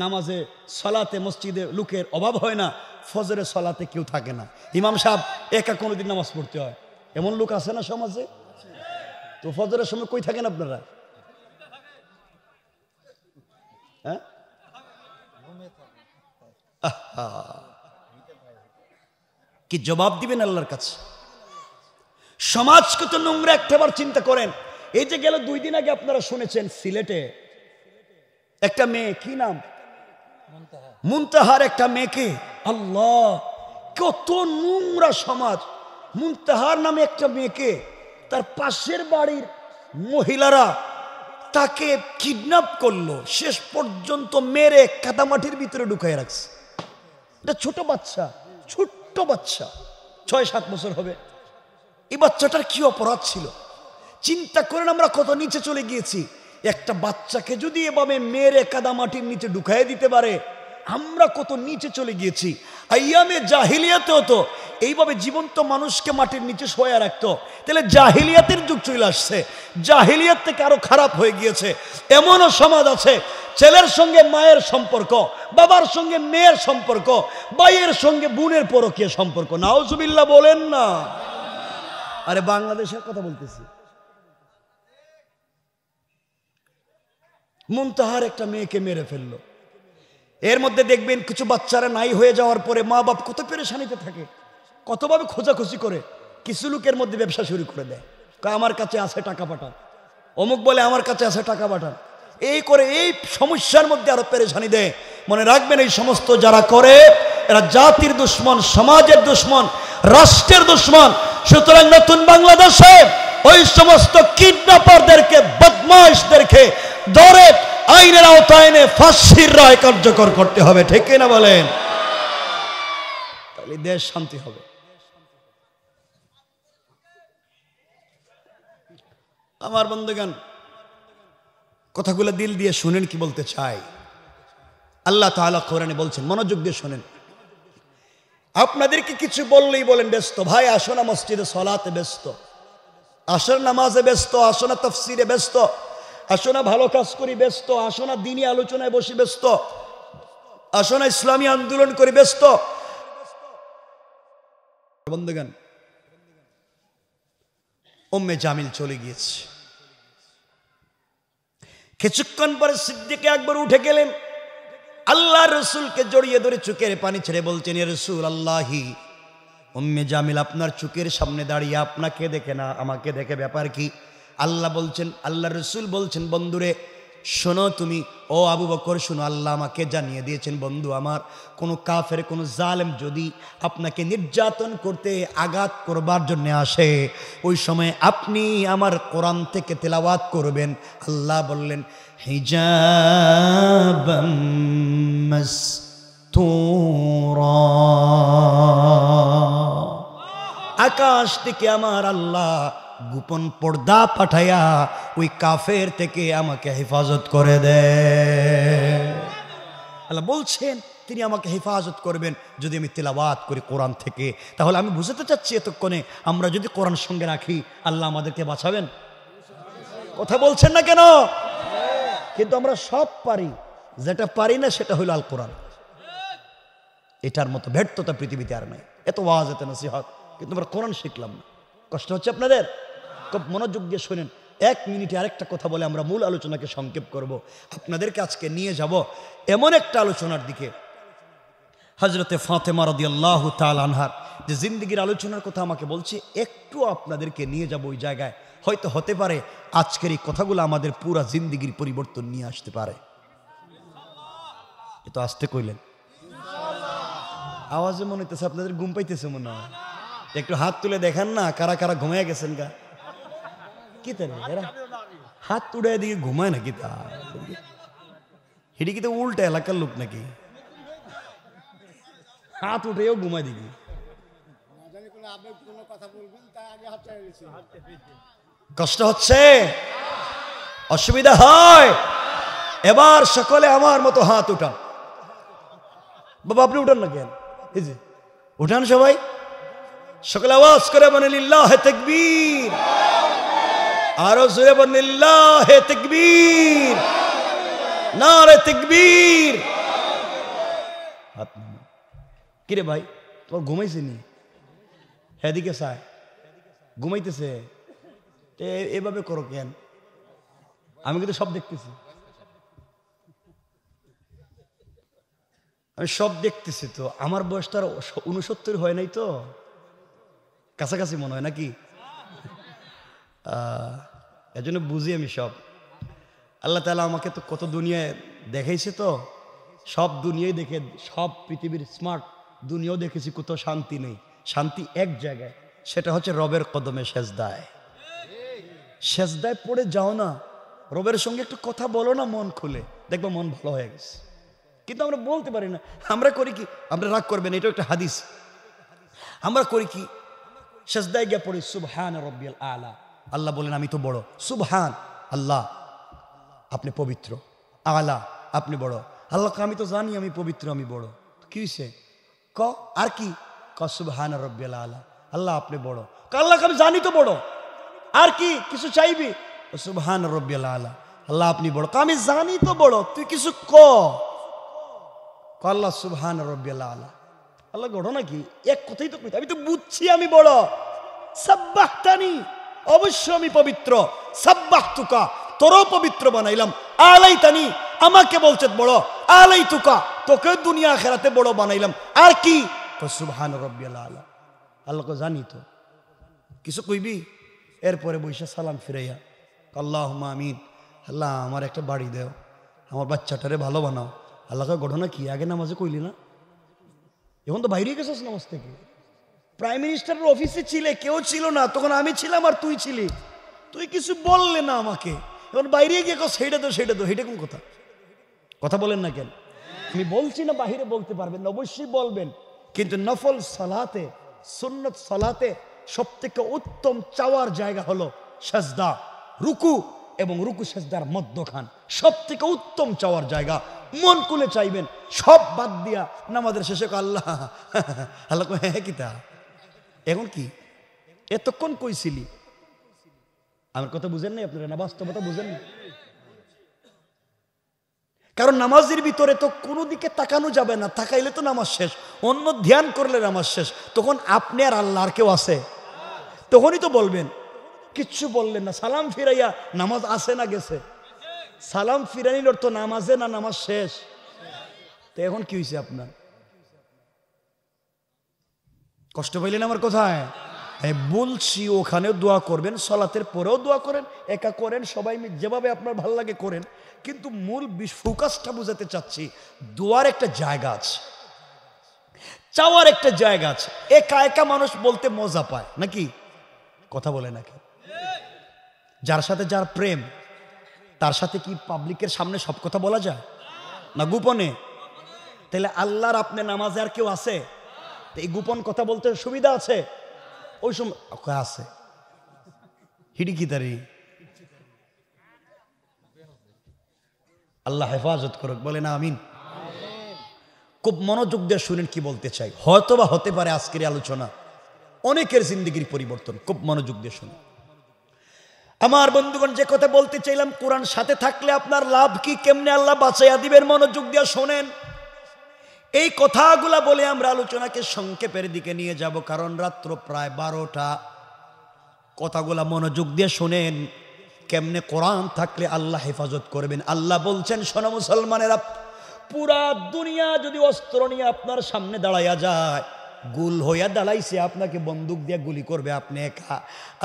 নামাজে সালাতে মসজিদে লোকের অভাব হয় না, ফজরের সালাতে কেউ থাকে না, ইমাম সাহেব একা কোনোদিন নামাজ পড়তে হয়, এমন লোক আছে না সমাজে? তো ফজরের সময় কই থাকেন আপনারা? হ্যাঁ, কি জবাব দিবেন আল্লাহর কাছে? সমাজ কত নোংরা একটাবার চিন্তা করেন। এই যে গেল 2 দিন আগে আপনারা শুনেছেন সিলেটে একটা মেয়ে, কি নাম, মুনতাহার একটা মেয়েকে, আল্লাহ কত নোংরা সমাজ। মুনতাহার নামে একটা মেয়েকে তার পাশের বাড়ির মহিলারা তাকে কিডন্যাপ করলো, শেষ পর্যন্ত মেরে কাদামাটির ভিতরে ঢুকাই রাখছে। এটা ছোট বাচ্চা, ছোট্ট বাচ্চা, 6-7 বছর হবে। এই বাচ্চাটার কি অপরাধ ছিল? চিন্তা করেন আমরা কত নিচে চলে গিয়েছি। একটা বাচ্চাকে যদি এভাবে মেরে কাদামাটির নিচে ঢুকাই দিতে পারে, আমরা কত নিচে চলে গিয়েছি। আইয়ামে জাহিলিয়াতেও তো এইভাবে জীবন্ত মানুষকে মাটির নিচে শোয়া রাখতো। তাহলে জাহিলিয়াতের যুগ চলে আসছে, জাহিলিয়াত থেকে আরো খারাপ হয়ে গিয়েছে। এমনও সমাজ আছে, ছেলের সঙ্গে মায়ের সম্পর্ক, বাবার সঙ্গে মেয়ের সম্পর্ক, ভাইয়ের সঙ্গে বোনের পরকীয় সম্পর্ক। নাউজুবিল্লাহ বলেন না। আরে বাংলাদেশের কথা বলতেছি। মুনতাহার একটা মেয়েকে মেরে ফেললো। এর মধ্যে দেখবেন কিছু বাচ্চারা নাই হয়ে যাওয়ার পরে মা বাপ কত পেরেশানিতে থাকে, কতভাবে খোঁজাখুঁজি করে। কিছু লোকের মধ্যে ব্যবসা শুরু করে দেয়, আমার কাছে আছে টাকা পাঠান, অমুক বলে আমার কাছে আছে টাকা পাঠান, এই করে এই সমস্যার মধ্যে আরো পেরেশানি দেয়। মনে রাখবেন, এই সমস্ত যারা করে এরা জাতির দুশ্মন, সমাজের দুশ্মন, রাষ্ট্রের দুশ্মন। সুতরাং নতুন বাংলাদেশে ওই সমস্ত কিডন্যাপারদেরকে, বদমাইশদেরকে ধরে আইনের আওতায় এনে ফাঁসির রায় কার্যকর করতে হবে। ঠিক না বলেন? তাহলে দেশ শান্তি হবে। আমার বন্ধুগণ, কথাগুলো দিল দিয়ে শুনেন কি বলতে চাই। আল্লাহ তাআলা কোরআনে বলছেন, মনোযোগ দিয়ে শুনেন। আপনাদেরকে কিছু বললেই বলেন ব্যস্ত, ভাই আসো না মসজিদে সলাতে ব্যস্ত, আসো না নামাজে ব্যস্ত, আসো না তাফসিরে ব্যস্ত, আসো না ভালো কাজ করি ব্যস্ত, আসো না দ্বীনি আলোচনায় বসে ব্যস্ত, আসো না ইসলামী আন্দোলন করে ব্যস্ত। বন্ধুগণ, উম্মে জামিল চলে গিয়েছে। কিছুক্ষণ পরে সিদ্দিক আকবর উঠে গেলেন, আল্লাহ রসুলকে জড়িয়ে ধরে চোখের পানি ছেড়ে বলছেন, ইয়া রাসূলুল্লাহি, উম্মে জামিল আপনার চোখের সামনে দাঁড়িয়ে আপনাকে দেখে না, আমাকে দেখে, ব্যাপার কি? আল্লাহ বলছেন, আল্লাহ রসুল বলছেন, বন্ধুরে শোনো তুমি, ও আবু বকর শোনো, আল্লাহ আমাকে জানিয়ে দিয়েছেন, বন্ধু আমার, কোনো কাফের, কোনো জালেম যদি আপনাকে নির্যাতন করতে, আঘাত করবার জন্য আসে, ওই সময় আপনি আমার কোরআন থেকে তেলাওয়াত করবেন। আল্লাহ বললেন, হিজাবাম মাসতুরা, আকাশ থেকে আমার আল্লাহ গোপন পর্দা পাঠাইয়া ওই কাফের থেকে আমাকে হেফাজত করে দেয়। আল্লাহ বলছেন তিনি আমাকে হেফাজত করবেন যদি আমি তেলাওয়াত করি কোরআন থেকে। তাহলে আমি বুঝতে চাচ্ছি এতক্ষণে আমরা যদি কোরআন সঙ্গে রাখি, আল্লাহ আমাদেরকে বাঁচাবেন। কথা বলছেন না কেন? কিন্তু আমরা সব পারি, যেটা পারি না সেটা হইল আল কোরআন। এটার মতো ব্যর্থতা পৃথিবীতে আর নাই। এত ওয়াজ, এত নসিহত, কিন্তু আমরা কোরআন শিখলাম না। কষ্ট হচ্ছে আপনাদের? খুব মনোযোগ দিয়ে শোনেন। 1 মিনিটে আরেকটা কথা বলে আমরা মূল আলোচনাকে সংক্ষেপ করব। আপনাদেরকে আজকে নিয়ে যাব এমন একটা আলোচনার দিকে, হযরতে ফাতেমা রাদিয়াল্লাহু তাআলা আনহার যে জিন্দেগির আলোচনার কথা আমাকে বলছি, একটু আপনাদেরকে নিয়ে যাব ওই জায়গায়। হয়তো হতে পারে আজকের এই কথাগুলো আমাদের পুরা জিন্দেগির পরিবর্তন নিয়ে আসতে পারে। এ তো আসতে কইলেন, আওয়াজে মনে হইতেছে আপনাদের ঘুম পাইতেছে মনে হয়। একটু হাত তুলে দেখেন না, কারা কারা ঘুমায় গেছেন গা? কি তাই এরা হাত তুলে দিকে ঘুমায় নাকি? তা হিডি কি তো উল্টা এলাকার লোক নাকি? হাত উঠেও ঘুমায় দিকে। কষ্ট হচ্ছে, অসুবিধা হয়? এবার সকলে আমার মতো হাত উঠান। বাবা আপনি উঠান না কেন? এই যে উঠান সবাই, সকলে আওয়াজ করে বলেন লিল্লাহে তাকবীর, আরো জোরে বলেন লিল্লাহে তাকবীর, নারে তাকবীর। হাত নামান। কিরে ভাই তোর ঘুমাইছে নি? এদিকে চায়, ঘুমাইতেছে। এভাবে করো কেন? আমি কিন্তু সব দেখতেছি, আমি সব দেখতেছি। তো আমার বয়সটা 69 হয় নাই তো, কাছাকাছি মনে হয় নাকি? এজন্য বুঝি আমি সব। আল্লাহ তাআলা আমাকে তো কত দুনিয়ায় দেখাইছে, তো সব দুনিয়ায় দেখে, সব পৃথিবীর স্মার্ট দুনিয়াও দেখেছি, কোথাও শান্তি নেই। শান্তি এক জায়গায়, সেটা হচ্ছে রবের কদমে সেজদায়। সেজদায় পড়ে যাও না, রবের সঙ্গে একটু কথা বলো না মন খুলে, দেখবো মন ভালো হয়ে গেছে। কিন্তু আমরা বলতে পারি না। আমরা করি কি, আমরা রাগ করবেন, এটাও একটা হাদিস। আমরা করি কি, সেজদায় গিয়ে পড়ি সুবহান রাব্বিয়াল আলা, আল্লাহ বলেন আমি তো বড়। সুবহান, আল্লাহ আপনি পবিত্র, আলা আপনি বড়। আল্লাহকে আমি তো জানি আমি পবিত্র, আমি বড়। কি হয়েছে ক? আর কি ক? সুবহান রাব্বিয়াল আলা, আল্লাহ আপনি বড়। আল্লাহকে আমি জানি তো বড়, আর কি কিছু চাইবি? সুবহান রাব্বিয়াল আলা, আল্লাহ আপনি বড়। আমি জানি তো বড়, তুই কিছু ক। আল্লাহ সুবহান রাব্বিয়াল আলা, আল্লাহ গড় নাকি? এক কথাই তো কইতে, আমি তো বুঝছি আমি বড়। সাব্বাহতানি, অবশ্য আমি পবিত্র। সাব্বাহতুকা, তোরও পবিত্র বানাইলাম। আলাইতানি, আমাকে বলছে বড়। আলাইতুকা, তোকে দুনিয়া আখিরাতে বড় বানাইলাম। আর কি? সুবহান রাব্বিয়াল আলা, আল্লাহকে জানি তো। কিছু কইবি? এরপরে বৈশা সালাম ফিরাইয়া আল্লাহুম্মা আমিন, আল্লাহ আমার একটা বাড়ি দেও, আমার বাচ্চাটারে ভালো বানাও। আল্লাহকে ঘটনা কি আগে নামাজে কইলি না? এখন তো বাইরে গেছিস নামাজ থেকে। প্রাইম মিনিস্টারের অফিসে ছিলে, কেউ ছিল না তখন, আমি ছিলাম আর তুই ছিলি। তুই কিছু বললে না আমাকে, এখন বাইরে গিয়ে সেইটা তো সেইটা তো, সেইটা কোন কথা? কথা বলেন না কেন? আমি বলছি না বাহিরে বলতে পারবেন না, অবশ্যই বলবেন, কিন্তু নফল সালাতে, সুন্নত সালাতে সবথেকে উত্তম চাওয়ার জায়গা হলো সাজদা, রুকু এবং রুকু সাজদার মধ্যখান সবথেকে উত্তম চাওয়ার জায়গা। মন খুলে চাইবেন, সব বাদ দিয়া নামাজের শেষে আল্লাহ আল্লাহ হ্যাঁ কিতা এখন কি এতক্ষণ কইছিলি? আমার কথা বুঝেন নাই আপনারা, না বাস্তবতা বুঝেন না? কারণ নামাজের ভিতরে তো কোনো দিকে তাকানো যাবে না, তাকাইলে তো নামাজ শেষ, অন্য ধ্যান করলে নামাজ শেষ। তখন আপনি আর আল্লাহ আর কেউ আছে? তখনই তো বলবেন, কিচ্ছু বললেন না, সালাম ফিরাইয়া নামাজ আছে না গেছে? সালাম ফিরানির অর্থ নামাজে না নামাজ শেষ। তো এখন কি হয়েছে আপনার? কষ্ট পাইলেন আমার কথায়? বলছি ওখানেও দোয়া করবেন, সলাতের পরেও দোয়া করেন, একা করেন, সবাই যেভাবে আপনার ভালো লাগে করেন, কিন্তু মূল ফোকাসটা বুঝাতে চাচ্ছি দোয়ার একটা জায়গা আছে, চাওয়ার একটা জায়গা আছে। একা একা মানুষ বলতে মজা পায় নাকি? কথা বলে নাকি? যার সাথে যার প্রেম তার সাথে কি পাবলিকের সামনে সব কথা বলা যায় না গোপনে? তাহলে আল্লাহর আপনি নামাজে আর কেউ আছে? এই গোপন কথা বলতে সুবিধা আছে? ওই সময় আছে হিডিকিতারি। আল্লাহ হেফাজত করুক, বলে না আমিন। খুব মনোযোগ দিয়ে শুনেন কি বলতে চাই, হয়তোবা হতে পারে আজকের আলোচনা অনেকের জিন্দেগির পরিবর্তন। খুব মনোযোগ দিয়ে শুনুন আমার বন্ধুগণ, যে কথা বলতে চাইলাম, কোরআন সাথে থাকলে আপনার লাভ কি, কেমনে আল্লাহ বাঁচাইয়া দিবেন, মনোযোগ দিয়ে শোনেন। এই কথাগুলা বলে আমরা আলোচনাকে সংক্ষেপের দিকে নিয়ে যাব, কারণ রাত্র প্রায় 12টা। কথাগুলা মনোযোগ দিয়ে শোনেন, কেমনে কোরআন থাকলে আল্লাহ হেফাজত করবেন। আল্লাহ বলছেন, শোনো মুসলমানেরা, পুরা দুনিয়া যদি অস্ত্র নিয়ে আপনার সামনে দাঁড়াইয়া যায়, গুল হইয়া দাঁড়াইছে, আপনাকে বন্দুক দিয়ে গুলি করবে, আপনি একা।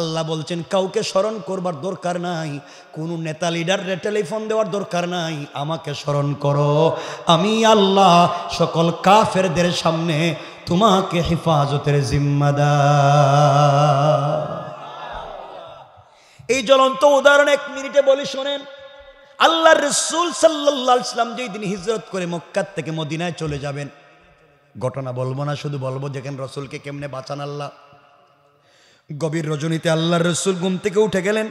আল্লাহ বলছেন কাউকে স্মরণ করবার দরকার নাই, কোনো নেতা লিডারে টেলিফোন দেওয়ার দরকার নাই, আমাকে স্মরণ করো, আমি আল্লাহ সকল কাফেরদের সামনে তোমাকে হেফাজতের জিম্মাদার। এই জ্বলন্ত উদাহরণ 1 মিনিটে বলি শোনেন। আল্লাহর রাসূল সাল্লাল্লাহু আলাইহি ওয়াসাল্লাম যেই দিন হিজরত করে মক্কা থেকে মদিনায় চলে যাবেন, ঘটনা বলবো না, শুধু বলবো দেখেন রসুলকে কেমনে বাঁচান আল্লাহ। গভীর রজনীতে আল্লাহর রসুল ঘুম থেকে উঠে গেলেন।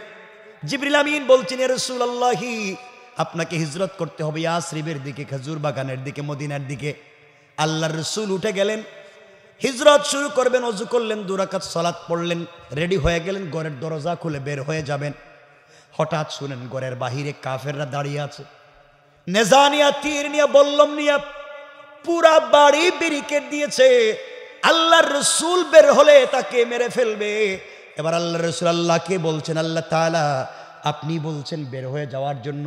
জিবরিল আমিন বলছেন, ইয়া রাসূলুল্লাহি, আপনাকে হিজরত করতে হবে ইয়াসরিবের দিকে, খেজুর বাগানের দিকে, মদিনার দিকে। আল্লাহর রসুল উঠে গেলেন, হিজরত শুরু করবেন। ওযু করলেন, 2 রাকাত সালাত পড়লেন, রেডি হয়ে গেলেন, ঘরের দরজা খুলে বের হয়ে যাবেন। হঠাৎ শুনেন ঘরের বাহিরে কাফেররা দাঁড়িয়ে আছে, নেজা নিয়া, তীর নিয়া, বল্লম নিয়া পুরা বাড়ি ব্যারিকেড দিয়েছে। আল্লাহর রসুল বের হলে তাকে মেরে ফেলবে। এবার আল্লাহর রসুল আল্লাহকে বলছেন, আল্লাহ তাআলা আপনি বলছেন বের হয়ে যাওয়ার জন্য,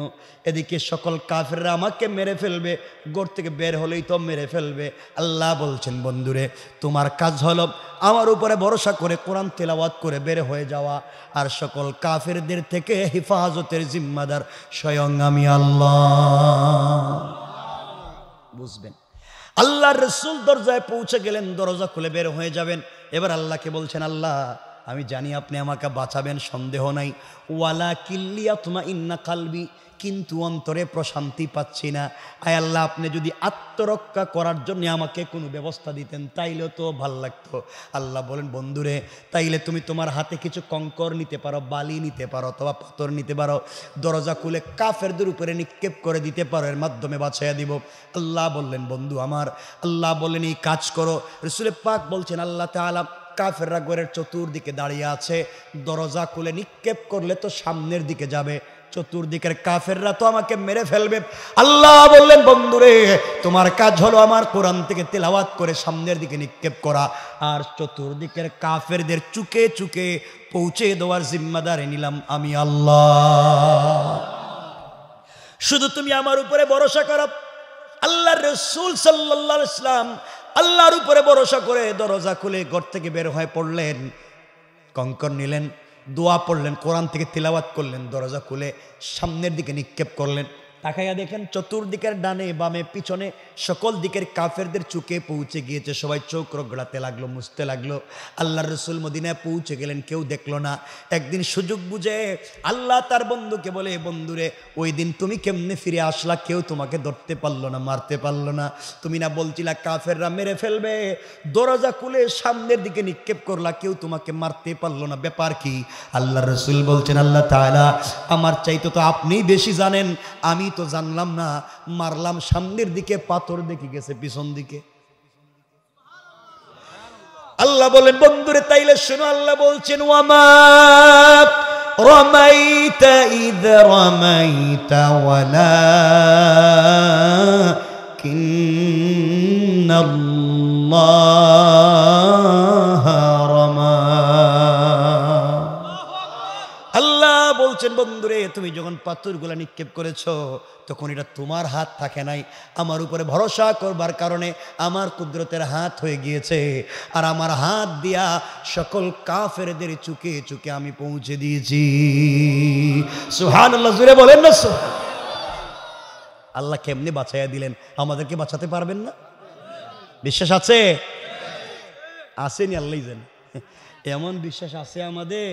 এদিকে সকল কাফেররা আমাকে মেরে ফেলবে, ঘর থেকে বের হলেই তো মেরে ফেলবে। আল্লাহ বলছেন, বন্ধুরে তোমার কাজ হলো আমার উপরে ভরসা করে কোরআন তেলাওয়াত করে বের হয়ে যাওয়া, আর সকল কাফেরদের থেকে হেফাজতের জিম্মাদার স্বয়ং আমি আল্লাহ। বুঝবেন? আল্লাহর রাসূল দরজায় পৌঁছে গেলেন, দরজা খুলে বের হয়ে যাবেন। এবার আল্লাহকে বলছেন, আল্লাহ আমি জানি আপনি আমাকে বাঁচাবেন, সন্দেহ নাই, ওয়ালাকিন লিয়াতমাইন্না কলবি, কিন্তু অন্তরে প্রশান্তি পাচ্ছি না। আয় আল্লাহ, আপনি যদি আত্মরক্ষা করার জন্য আমাকে কোনো ব্যবস্থা দিতেন তাইলেও তো ভাল লাগতো। আল্লাহ বলেন, বন্ধুরে তাইলে তুমি তোমার হাতে কিছু কঙ্কর নিতে পারো, বালি নিতে পারো, অথবা পাথর নিতে পারো, দরজা খুলে কাফেরদের উপরে নিক্ষেপ করে দিতে পারো, এর মাধ্যমে বাঁচাইয়া দিব। আল্লাহ বললেন, বন্ধু আমার, আল্লাহ বললেন এই কাজ করো। রাসূল পাক বলছেন, আল্লাহ তাআলা কাফেররা ঘরের চতুর্দিকে দাঁড়িয়ে আছে, দরজা খুলে নিক্ষেপ করলে তো সামনের দিকে যাবে, চতুর্দিকের কাফেররা তো আমাকে মেরে ফেলবে। আল্লাহ বললেন, বন্ধুরে তোমার কাজ হলো আমার কোরআন থেকে তেলাওয়াত করে সামনের দিকে নিক্ষেপ করা, আর চতুর্দিকের কাফেরদের চুকে চুকে পৌঁছে দেওয়ার জিম্মাদারি নিলাম আমি আল্লাহ। শুধু তুমি আমার উপরে ভরসা করো। আল্লাহর রাসূল সাল্লাল্লাহু আলাইহি ওয়াসাল্লাম আল্লাহর উপরে ভরসা করে দরজা খুলে ঘর থেকে বের হয়ে পড়লেন, কঙ্কর নিলেন, দোয়া পড়লেন, কোরআন থেকে তিলাওয়াত করলেন, দরজা খুলে সামনের দিকে নিক্ষেপ করলেন। তাকাইয়া দেখেন চতুর্দিকের ডানে বামে পিছনে সকল দিকের কাফেরদের চুকে পৌঁছে গিয়েছে। সবাই চোখ রগড়াতে লাগলো, মুছতে লাগলো। আল্লাহর রাসূল মদিনায় পৌঁছে গেলেন, কেউ দেখলো না। একদিন সুযোগ বুঝে আল্লাহ তার বন্ধুকে বলে, বন্ধুরে ওই দিন তুমি কেমনে ফিরে আসলা? কেউ তোমাকে ধরতে পারলো না, মারতে পারলো না। তুমি না বলছিলা কাফেররা মেরে ফেলবে, দরজা খুলে সামনের দিকে নিক্ষেপ করলা, কেউ তোমাকে মারতে পারলো না, ব্যাপার কি? আল্লাহর রাসূল বলছেন, আল্লাহ তাআলা আমার চাইতে তো আপনিই বেশি জানেন, আমি তো জানলাম না। মারলাম সামনের দিকে, পাথর দেখে গেছে পিছন দিকে। আল্লাহ বলেন, বন্ধুরে তাইলে শোনো, আল্লাহ বলছেন, ওয়ামা রামাইতা ইয রামাইতা ওয়ালাকিন্নাল্লাহা রামা। আল্লাহ বলছেন, বন্ধুরে তুমি যখন পাথরগুলা নিক্ষেপ করেছো তখন এটা তোমার হাত থাকে নাই, আমার উপরে ভরসা করবার কারণে আমার কুদরতের হাত হয়ে গিয়েছে। আর আমার হাত দিয়া সকল কাফেরদের চুকে চুকে আমি পৌঁছে দিয়েছি। সুবহানাল্লাহ, জোরে বলেন না। আল্লাহ কেমনে বাঁচাইয়া দিলেন, আমাদেরকে বাঁচাতে পারবেন না? বিশ্বাস আছে? আসেনি, আল্লাহই জানে। এমন বিশ্বাস আছে আমাদের।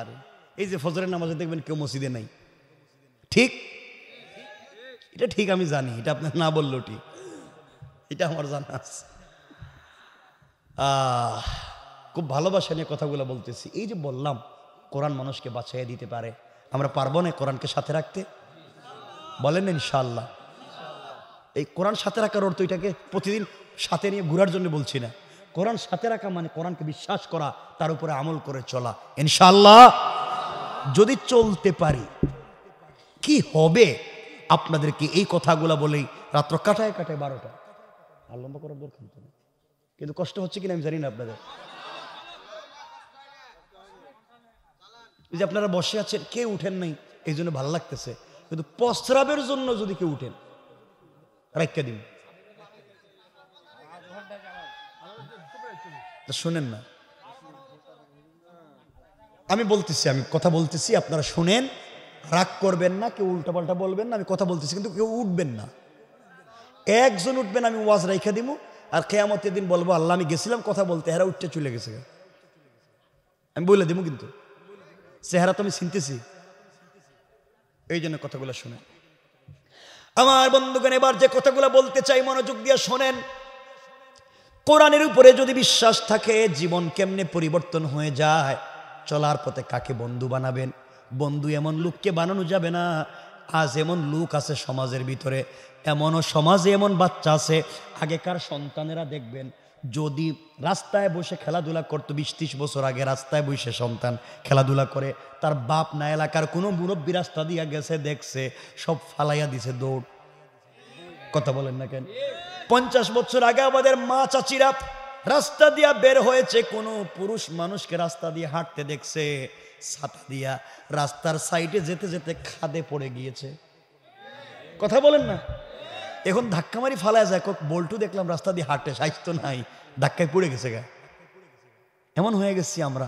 আরে এই যে ফজরের নামাজে দেখবেন কেউ মসজিদে নাই, ঠিক? এটা ঠিক, আমি জানি, এটা আপনার না বললেও ঠিক, এটা আমার জানা আছে। খুব ভালোবাসা নিয়ে কথাগুলো বলতেছি। এই যে বললাম কোরআন মানুষকে বাঁচাইয়া দিতে পারে, আমরা পারবো না কোরআনকে সাথে রাখতে? বলেন ইনশাআল্লাহ। এই কোরআন সাথে রাখার অর্থ এটাকে প্রতিদিন সাথে নিয়ে ঘোরার জন্য বলছি না। কোরআন সাথে রাখা মানে কোরআনকে বিশ্বাস করা, তার উপরে আমল করে চলা। ইনশাআল্লাহ যদি চলতে পারি কি হবে, আপনাদেরকে এই কথাগুলো বলেই রাত্র কাটায় 12টা। আর লম্বা করার দরকার তো না, কিন্তু কষ্ট হচ্ছে কিনা আমি জানি না আপনাদের। যে আপনারা বসে আছেন, কেউ উঠেন নাই, এই জন্য ভালো লাগতেছে, কিন্তু প্রস্রাবের জন্য যদি কেউ উঠেন রাখতে দিন। শুনেন না, আমি বলতেছি, আমি কথা বলতেছি, আপনারা শুনেন, রাগ করবেন না, কেউ উল্টাপাল্টা বলবেন না। আমি কথা বলতেছি, কিন্তু কেউ উঠবেন না। একজন উঠবেন, আমি ওয়াজ রাইখা দিব, আর কিয়ামতের দিন বলবো, আল্লাহ আমি গেছিলাম কথা বলতে, এরা উঠতে চলে গেছে। আমি বলে দিব, কিন্তু চেহারা তো আমি চিনতেছি, এই জন্য কথাগুলো শুনেন। আমার বন্ধুগণ, এবার যে কথাগুলো বলতে চাই মনোযোগ দিয়ে শোনেন। কোরআনের উপরে যদি বিশ্বাস থাকে, জীবন কেমনে পরিবর্তন হয়ে যায়। চলার পথে কাকে বন্ধু বানাবেন? বন্ধু এমন লোককে বানানো যাবে না। আজ এমন লোক আছে সমাজের ভিতরে, এমনও সমাজে এমন বাচ্চা আছে, আগেকার সন্তানেরা দেখবেন যদি রাস্তায় বসে খেলাধুলা করতো, 20-30 বছর আগে রাস্তায় বসে সন্তান খেলাধুলা করে, তার বাপ না এলাকার কোনো মুরব্বী রাস্তা দিয়া গেছে, দেখছে, সব ফালাইয়া দিছে দৌড়। কথা বলেন না কেন? 50 বছর আগে আমাদের মা চাচিরা রাস্তা দিয়া বের হয়েছে, কোনো পুরুষ মানুষকে রাস্তা দিয়ে হাঁটতে দেখছে, ছাতা দিয়া রাস্তার সাইডে যেতে যেতে খাদে পড়ে গিয়েছে। কথা বলেন না? এখন ধাক্কা মারি ফালায় যায়, বল্টু দেখলাম রাস্তা দিয়ে হাঁটে, সাইজ নাই, ধাক্কায় পড়ে গেছে গা। এমন হয়ে গেছি আমরা।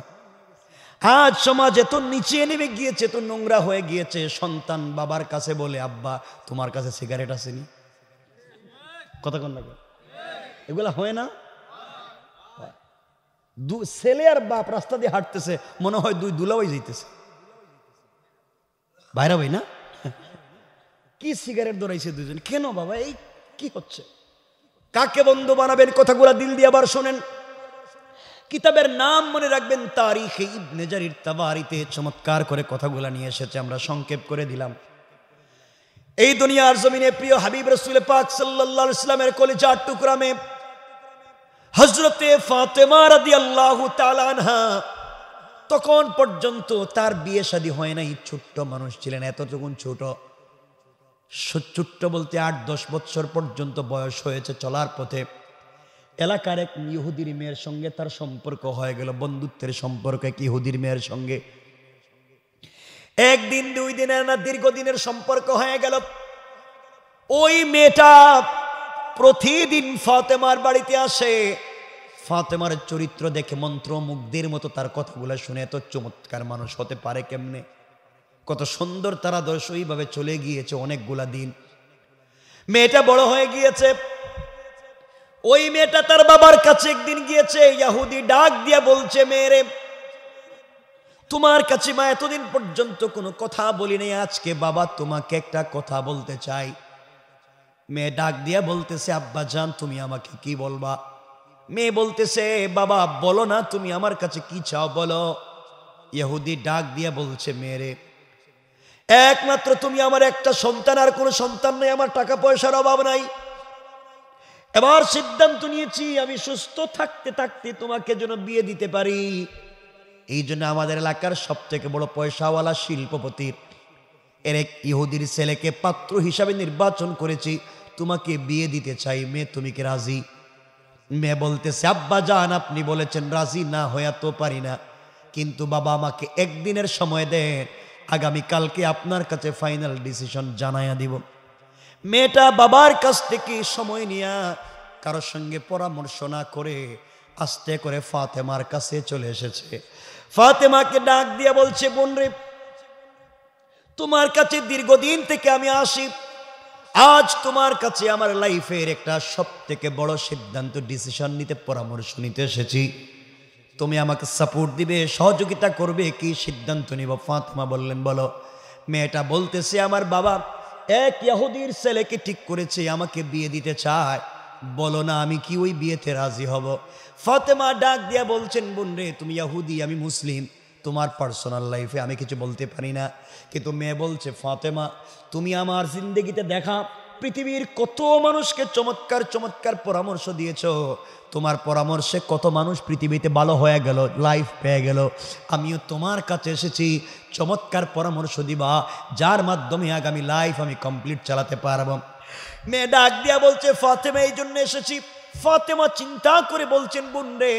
আজ সমাজ এত নিচে নেমে গিয়েছে, তো নোংরা হয়ে গিয়েছে। সন্তান বাবার কাছে বলে, আব্বা তোমার কাছে সিগারেট আসেনি? কথা কন না, এগুলা হয় না? ছেলে আর বাপ রাস্তা দিয়ে হাঁটতেছে, মনে হয় দুই দুলাভাই যাইতেছে, বাইরা ভাই না? কি সিগারেট ধরাইছে দুজন, কেন বাবা, এই কি হচ্ছে? কাকে বন্ধু বানাবেন? কথাগুলা দিল দিয়ে আবার শোনেন। কিতাবের নাম মনে রাখবেন, তারিখে ইবনে জারির তাবারিতে চমৎকার করে কথাগুলা নিয়ে এসেছে, আমরা সংক্ষেপ করে দিলাম। এই দুনিয়ার জমিনে প্রিয় হাবিব রাসূল পাক সাল্লাল্লাহু আলাইহি ওয়াসাল্লামের কলিজার টুকরা মেয়ে হযরতে ফাতেমা রাদিয়াল্লাহু তাআলা আনহা, তখন পর্যন্ত তার বিয়ে শাদী হয় নাই, ছোট্ট মানুষ ছিলেন, এতটুকুন ছোট বলতে 8-10 বছর পর্যন্ত বয়স হয়েছে। চলার পথে এলাকার এক ইহুদির মেয়ের সঙ্গে তার সম্পর্ক হয়ে গেল, বন্ধুত্বের সম্পর্ক এক ইহুদির মেয়ের সঙ্গে। একদিন 2 দিনের না, দীর্ঘদিনের সম্পর্ক হয়ে গেল। ওই মেয়েটা প্রতিদিন ফাতেমার বাড়িতে আসে, ফাতেমার চরিত্র দেখে মন্ত্রমুগ্ধের মতো তার কথাগুলো শুনে, এত চমৎকার মানুষ হতে পারে কেমনে? কত সুন্দর তারা আদর্শ এইভাবে চলে গিয়েছে অনেকগুলা দিন। মেয়েটা বড় হয়ে গিয়েছে। ওই মেয়েটা তার বাবার কাছে একদিন গিয়েছে, ইহুদি ডাক দিয়া বলছে, মেয়েরে তোমার কাছে মা এতদিন পর্যন্ত কোনো কথা বলি নাই, আজকে বাবা তোমাকে একটা কথা বলতে চাই। মেয়ে ডাক দিয়া বলতেছে, আব্বা জান তুমি আমাকে কি বলবা? মেয়ে বলতেছে, বাবা বলো না, তুমি আমার কাছে কি চাও বলো। ইহুদি ডাক দিয়া বলছে, মেয়েরে একমাত্র তুমি আমার একটা সন্তান, আর কোনো সন্তান নেই, আমার টাকা পয়সার অভাব নাই। এবার সিদ্ধান্ত নিয়েছি আমি সুস্থ থাকতে থাকতে তোমাকে যেন বিয়ে দিতে পারি। এই জন্য আমাদের এলাকার সব থেকে বড় পয়সাওয়ালা শিল্পপতির এর এক ইহুদির ছেলেকে পাত্র হিসাবে নির্বাচন করেছি, তোমাকে বিয়ে দিতে চাই। মেয়ে তুমি কি রাজি? মেয়ে বলতেছে, আব্বা জান আপনি বলেছেন রাজি না হইয়া তো পারি না, কিন্তু বাবা আমাকে একদিনের সময় দেন, আগামীকালকে আপনার কাছে ফাইনাল ডিসিশন জানাইয়া দিব। মেয়েটা বাবার কাছ থেকে সময় নিয়া কারোর সঙ্গে পরামর্শ না করে আস্তে করে ফাতেমার কাছে চলে এসেছে। ফাতেমাকে ডাক দিয়া বলছে, বোন রে, তোমার কাছে দীর্ঘদিন থেকে আমি আসি, আজ তোমার কাছে আমার লাইফের একটা সব থেকে বড় সিদ্ধান্ত ডিসিশন নিতে পরামর্শ নিতে এসেছি। তুমি আমাকে সাপোর্ট দিবে, সহযোগিতা করবে, কি সিদ্ধান্ত নিব? ফাতেমা বললেন, বলো। মেয়েটা বলতেছে, আমার বাবা এক ইহুদির ছেলেকে ঠিক করেছে, আমাকে বিয়ে দিতে চায়, বলো না আমি কি ওই বিয়েতে রাজি হব? ফাতেমা ডাক দিয়া বলছেন, বোন রে, তুমি ইহুদি, আমি মুসলিম, তোমার পার্সোনাল লাইফে আমি কিছু বলতে পারি না। কিন্তু মেয়ে বলছে, ফাতেমা তুমি আমার জিন্দেগিতে দেখা পৃথিবীর কত মানুষকে চমৎকার চমৎকার পরামর্শ দিয়েছ, তোমার পরামর্শে কত মানুষ পৃথিবীতে ভালো হয়ে গেল, লাইফ পেয়ে গেল, আমিও তোমার কাছে এসেছি চমৎকার পরামর্শ দিবা, যার মাধ্যমে আগামী লাইফ আমি কমপ্লিট চালাতে পারবো। মেয়ে ডাক দিয়া বলছে, ফাতেমা এই জন্য এসেছি। ফাতেমা চিন্তা করে বলছেন, বোন রে,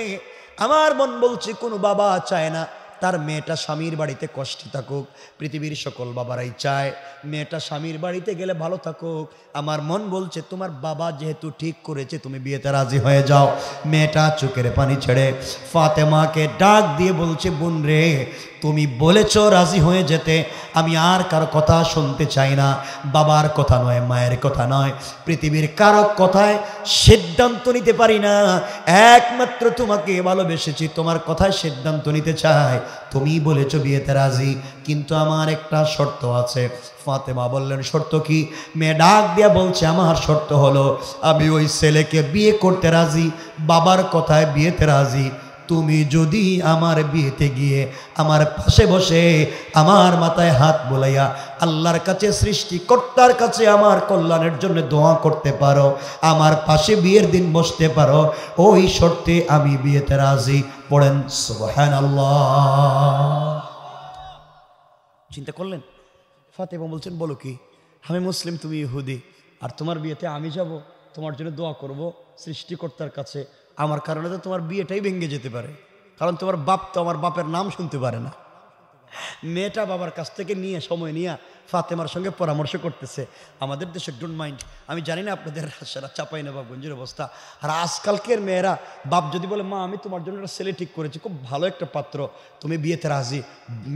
আমার মন বলছে কোনো বাবা চায় না তার মেয়েটা স্বামীর বাড়িতে কষ্টে থাকুক, পৃথিবীর সকল বাবারাই চায় মেয়েটা স্বামীর বাড়িতে গেলে ভালো থাকুক। আমার মন বলছে তোমার বাবা যেহেতু ঠিক করেছে তুমি বিয়েতে রাজি হয়ে যাও। মেয়েটা চোখের পানি ছেড়ে ফাতেমাকে ডাক দিয়ে বলছে, বোন রে, তুমি বলেছ রাজি হয়ে যেতে, আমি আর কারো কথা শুনতে চাই না, বাবার কথা নয়, মায়ের কথা নয়, পৃথিবীর কারো কথায় সিদ্ধান্ত নিতে পারি না, একমাত্র তোমাকে ভালোবেসেছি, তোমার কথায় সিদ্ধান্ত নিতে চাই, তুমি বলেছ বিয়েতে রাজি, কিন্তু আমার একটা শর্ত আছে। ফাতেমা বললেন, শর্ত কি? মেয়ে ডাক দিয়া বলছে, আমার শর্ত হলো আমি ওই ছেলেকে বিয়ে করতে রাজি, বাবার কথায় বিয়েতে রাজি, তুমি যদি আমার বিয়েতে গিয়ে আমার পাশে বসে আমার মাথায় হাত বোলাইয়া আল্লাহর কাছে সৃষ্টিকর্তার কাছে আমার কল্যাণের জন্য দোয়া করতে পারো, আমার পাশে বিয়ের দিন বসতে পারো, ওই শর্তে আমি বিয়েতে রাজি। পড়েন সুবহানাল্লাহ। চিন্তা করলেন? ফাতেমা বলছেন, বলো কি? আমি মুসলিম, তুমি ইহুদি, আর তোমার বিয়েতে আমি যাব, তোমার জন্য দোয়া করব সৃষ্টিকর্তার কাছে, আমার কারণে তো তোমার বিয়েটাই ভেঙে যেতে পারে, কারণ তোমার বাপ তো আমার বাপের নাম শুনতে পারে না। মেয়েটা বাবার কাছ থেকে নিয়ে সময় নিয়ে ফাতেমার সঙ্গে পরামর্শ করতেছে। আমাদের দেশে ডোন্ট মাইন্ড, আমি জানি না আপনাদের সারা চাঁপাইনবাবগঞ্জের অবস্থা, আর আজকালকের মেয়েরা বাপ যদি বলে, মা আমি তোমার জন্য একটা ছেলে ঠিক করেছি, খুব ভালো একটা পাত্র, তুমি বিয়েতে রাজি,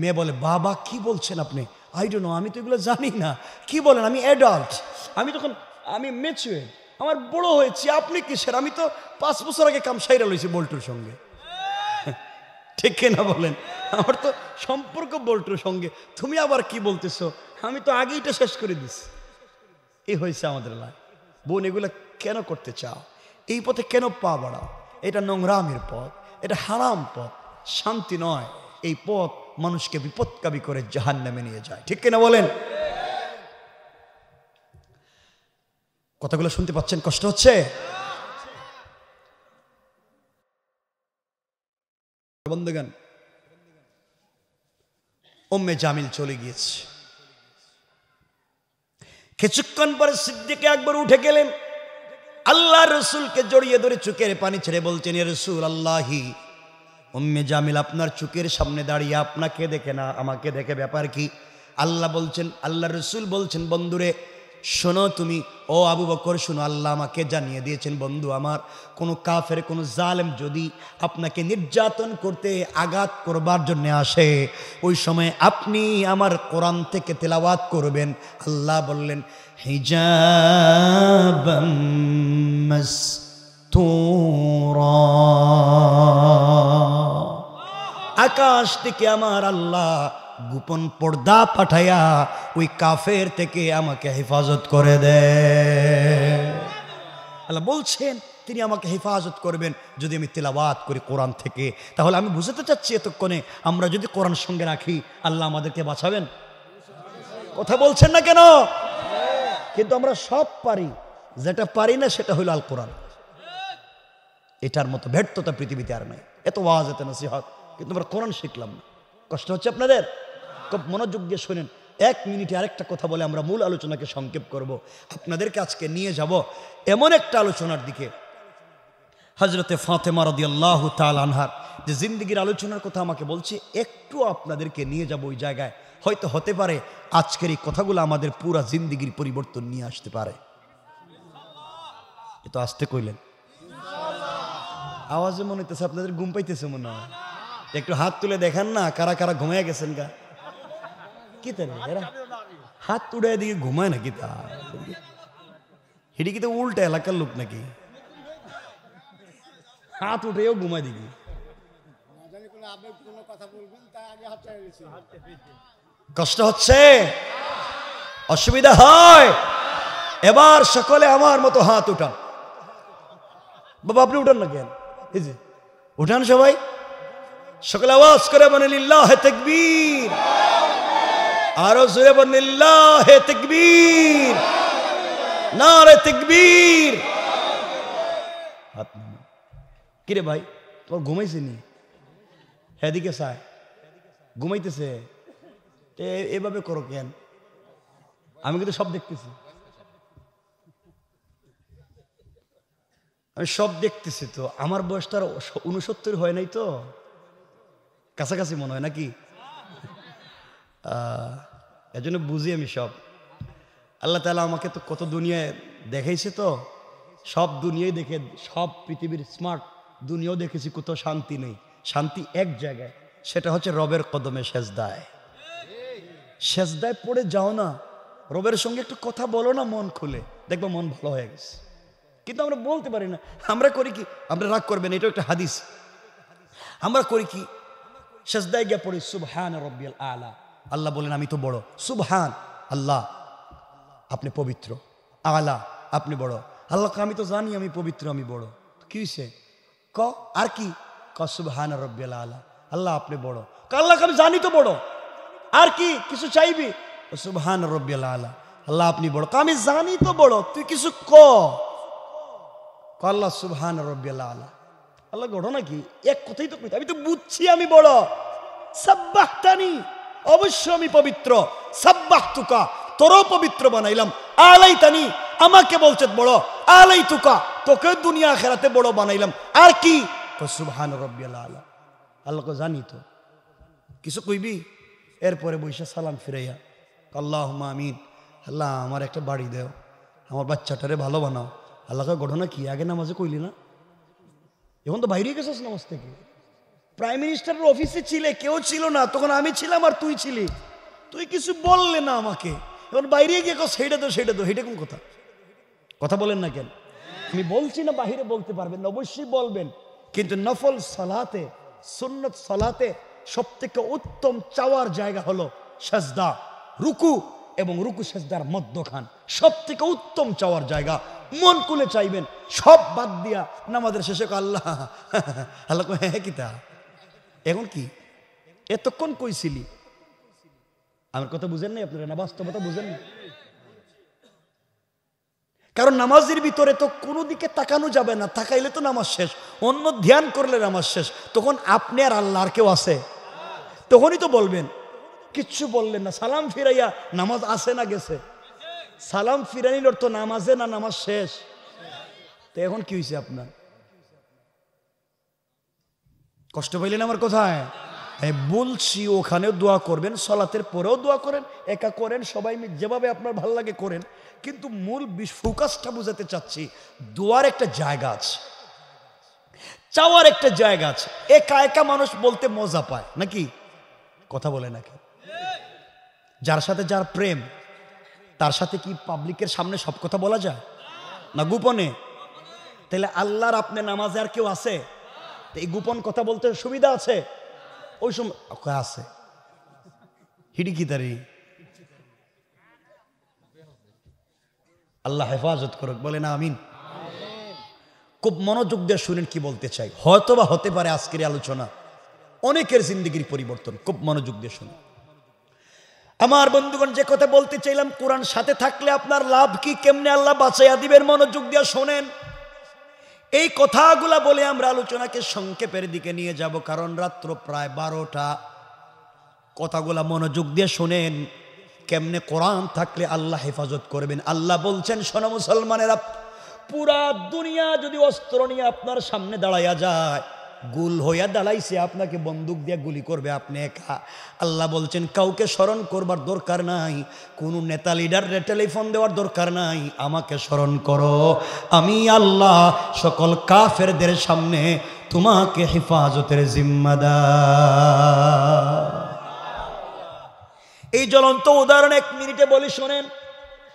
মেয়ে বলে, বাবা কি বলছেন আপনি? আই ডোন্ট নো, আমি তো এগুলো জানি না, কি বলেন? আমি অ্যাডাল্ট, আমি ম্যাচুয়ার, আমার বড় হয়েছি, আপনি কিসের? আমি তো 5 বছর আগে কাম সাইরা লইছি বল্টুর সঙ্গে, ঠিক কিনা বলেন? আমার তো সম্পর্ক বল্টুর সঙ্গে, তুমি আবার কি বলতেছো? আমি তো আগেইটা শেষ করে দিছি। এই হয়েছে আমাদের লাইফ। বোন, এগুলো কেন করতে চাও? এই পথে কেন পা বাড়াও? এটা নোংরামের পথ, এটা হারাম পথ, শান্তি নয়। এই পথ মানুষকে বিপদকাবী করে জাহান্নামে নিয়ে যায়, ঠিক কিনা বলেন? কথাগুলো শুনতে পাচ্ছেন? কষ্ট হচ্ছে? বন্ধুগণ, উম্মে জামিল চলে গিয়েছে। কিছুক্ষণ পরে সিদ্দিক আকবর উঠে গেলেন, আল্লাহ রসুলকে জড়িয়ে ধরে চোখের পানি ছেড়ে বলছেন, ইয়া রাসূলুল্লাহি, উম্মে জামিল আপনার চোখের সামনে দাঁড়িয়ে আপনাকে দেখে না আমাকে দেখে, ব্যাপার কি? আল্লাহ রসুল বলছেন, বন্ধুরে শোনো তুমি, ও আবু বকর শোনো, আল্লাহ আমাকে জানিয়ে দিয়েছেন বন্ধু আমার, কোনো কাফের কোনো জালেম যদি আপনাকে নির্যাতন করতে আঘাত করবার জন্য আসে, ওই সময় আপনি আমার কোরআন থেকে তেলাওয়াত করবেন। আল্লাহ বললেন হিজাবাম মাসতুরা, আকাশ থেকে আমার আল্লাহ গোপন পর্দা পাঠাইয়া ওই কাফের থেকে আমাকে হেফাজত করে দেয়। আল্লাহ বলছেন তিনি আমাকে হেফাজত করবেন যদি আমি তেলাওয়াত করি কোরআন থেকে। তাহলে আমি বুঝতে চাচ্ছি এতক্ষণে আমরা যদি কোরআন সঙ্গে রাখি আল্লাহ আমাদেরকে বাঁচাবেন। কথা বলছেন না কেন? কিন্তু আমরা সব পারি, যেটা পারি না সেটা হইল আল কোরআন। এটার মতো ব্যর্থতা পৃথিবীতে আর নাই। এত ওয়াজ এত নসিহত, কিন্তু আমরা কোরআন শিখলাম না। কষ্ট হচ্ছে আপনাদের? খুব মনোযোগ দিয়ে শোনেন। 1 মিনিটে আরেকটা কথা বলে আমরা মূল আলোচনাকে সংক্ষেপ করব। আপনাদেরকে আজকে নিয়ে যাব এমন একটা আলোচনার দিকে, হযরতে ফাতেমা রাদিয়াল্লাহু তাআলা আনহার যে জিন্দেগির আলোচনার কথা আমাকে বলছে, একটু আপনাদেরকে নিয়ে যাব ওই জায়গায়। হয়তো হতে পারে আজকের এই কথাগুলো আমাদের পুরা জিন্দেগির পরিবর্তন নিয়ে আসতে পারে। এ তো আসতে কইলেন, আওয়াজে মনে হইতেছে আপনাদের ঘুম পাইতেছে মনে হয়। একটু হাত তুলে দেখান না কারা কারা ঘুমায় গেছেন গা। কি তাই এরা হাত তুলে দিকে ঘুমায় নাকি? তা হিডি কি তো উল্টা এলাকার লোক নাকি? হাত উঠেও ঘুমায় দিকে। কষ্ট হচ্ছে, অসুবিধা হয়? এবার সকলে আমার মতো হাত উঠান। বাবা আপনি উঠান না কেন? এই যে উঠান সবাই, সকলে আওয়াজ করে বলেন লিল্লাহে তাকবীর। আরো জোরে বলেন লিল্লাহে তাকবীর, নারে তাকবীর। কিরে ভাই তোর ঘুমাইছে নি? এদিকে চায় ঘুমাইতেছে, এভাবে করো কেন? আমি কিন্তু সব দেখতেছি, আমি সব দেখতেছি। তো আমার বয়সটা 69 হয় নাই তো, কাছাকাছি মনে হয় নাকি? এজন্য বুঝি আমি সব। আল্লাহ তাআলা আমাকে তো কত দুনিয়ায় দেখাইছে, তো সব দুনিয়ায় দেখে, সব পৃথিবীর স্মার্ট দুনিয়াও দেখেছি, কোথাও শান্তি নেই। শান্তি এক জায়গায়, সেটা হচ্ছে রবের কদমে সেজদায়। সেজদায় পড়ে যাও না, রবের সঙ্গে একটু কথা বলো না মন খুলে, দেখবা মন ভালো হয়ে গেছে। কিন্তু আমরা বলতে পারি না। আমরা করি কি? আমরা রাগ করবেন, এটা একটা হাদিস। আমরা করি কি? সেজদায় গিয়ে পড়ি সুবহান রাব্বিয়াল আলা। আল্লাহ বলেন আমি তো বড়। সুবহান আল্লাহ আপনি পবিত্র, আলা আপনি বড়। আল্লাহ আমি তো জানি আমি পবিত্র, আমি বড়। কি হয়েছে? ক আর কি? ক সুবহান রাব্বিয়াল আলা, আল্লাহ আপনি বড়। আল্লাহ আমি জানি তো বড়, আর কি কিছু চাইবি? সুবহান রাব্বিয়াল আলা, আল্লাহ আপনি বড়। আমি জানি তো বড়, তুই কিছু ক। আল্লাহ সুবহান রাব্বিয়াল আলা, আল্লাহ গড় নাকি? এক কথাই তো কইতে, আমি তো বুঝছি আমি বড়। সাব্বাহতানি, অবশ্য আমি পবিত্র। সাব্বাহতুকা, তোরও পবিত্র বানাইলাম। আলাইতানি, আমাকে বলছে বড়। আলাইতুকা, তোকে দুনিয়া আখিরাতে বড় বানাইলাম। আর কি? সুবহান রাব্বিয়াল আলা, আল্লাহকে জানি তো, কিছু কইবি? এরপরে বৈশা সালাম ফিরাইয়া আল্লাহুম্মা আমিন, আল্লাহ আমার একটা বাড়ি দেও, আমার বাচ্চাটারে ভালো বানাও। আল্লাহকে ঘটনা কি আগে নামাজে কইলি না? এখন তো বাইরে গেছিস নামাজ থেকে। প্রাইম মিনিস্টারের অফিসে ছিলে, কেউ ছিল না তখন, আমি ছিলাম আর তুই ছিলি। তুই কিছু বললে না আমাকে, এখন বাইরে গিয়ে সেইটা তো সেইটা তো, সেইটা কোন কথা? কথা বলেন না কেন? আমি বলছি না বাহিরে বলতে পারবেন না, অবশ্যই বলবেন। কিন্তু নফল সালাতে, সুন্নত সালাতে সব থেকে উত্তম চাওয়ার জায়গা হলো সাজদা, রুকু এবং রুকু সাজদার মধ্যখান সব থেকে উত্তম চাওয়ার জায়গা। মন খুলে চাইবেন, সব বাদ দিয়া নামাজের শেষে আল্লাহ আল্লাহ হ্যাঁ কিতা এখন কি এতক্ষণ কইছিলি? আমার কথা বুঝেন নাই আপনারা? না বাস্তবতা বুঝেন না? কারণ নামাজের ভিতরে তো কোনো দিকে তাকানো যাবে না, তাকাইলে তো নামাজ শেষ। অন্য ধ্যান করলে নামাজ শেষ। তখন আপনি আর আল্লাহ আর কেউ আছে? তখনই তো বলবেন। কিচ্ছু বললেন না, সালাম ফিরাইয়া নামাজ আছে না গেছে? সালাম ফিরানির অর্থ নামাজে না নামাজ শেষ। তো এখন কি হয়েছে আপনার? কষ্ট পাইলেন আমার কথায়? আমি বলছি ওখানেও দোয়া করবেন, সলাতের পরেও দোয়া করেন, একা করেন, সবাই যেভাবে আপনার ভালো লাগে করেন, কিন্তু মূল ফোকাসটা বুঝাতে চাচ্ছি দোয়ার একটা জায়গা আছে, চাওয়ার একটা জায়গা আছে। একা একা মানুষ বলতে মজা পায় নাকি? কথা বলে নাকি? যার সাথে যার প্রেম তার সাথে কি পাবলিকের সামনে সব কথা বলা যায় না গোপনে? তাহলে আল্লাহর আপনি নামাজে আর কেউ আছে? এই গোপন কথা বলতে সুবিধা আছে? ওই সময় আছে হিডিকিদারি। আল্লাহ হেফাজত করুক, বলে না আমিন। খুব মনোযোগ দিয়ে শুনেন কি বলতে চাই, হয়তো বা হতে পারে আজকের আলোচনা অনেকের জিন্দগির পরিবর্তন। খুব মনোযোগ দিয়ে শুনুন আমার বন্ধুগণ, যে কথা বলতে চাইলাম, কোরআন সাথে থাকলে আপনার লাভ কি, কেমনে আল্লাহ বাঁচাইয়া দিবেন, মনোযোগ দিয়ে শোনেন। এই কথাগুলা বলে আমরা আলোচনাকে সংক্ষেপের দিকে নিয়ে যাব, কারণ রাত্র প্রায় 12টা। কথাগুলা মনোযোগ দিয়ে শোনেন, কেমনে কোরআন থাকলে আল্লাহ হেফাজত করবেন। আল্লাহ বলছেন, শোনো মুসলমানেরা, পুরা দুনিয়া যদি অস্ত্র নিয়ে আপনার সামনে দাঁড়াইয়া যায়, গুল হইয়া দাঁড়াইছে, আপনাকে বন্দুক দিয়ে গুলি করবে, আপনি একা। আল্লাহ বলছেন কাউকে স্মরণ করবার দরকার নাই, কোনো নেতা লিডারের টেলিফোন দেওয়ার দরকার নাই, আমাকে স্মরণ করো, আমি আল্লাহ সকল কাফেরদের সামনে তোমাকে হেফাজতের জিম্মাদার। এই জ্বলন্ত উদাহরণ 1 মিনিটে বলি শোনেন।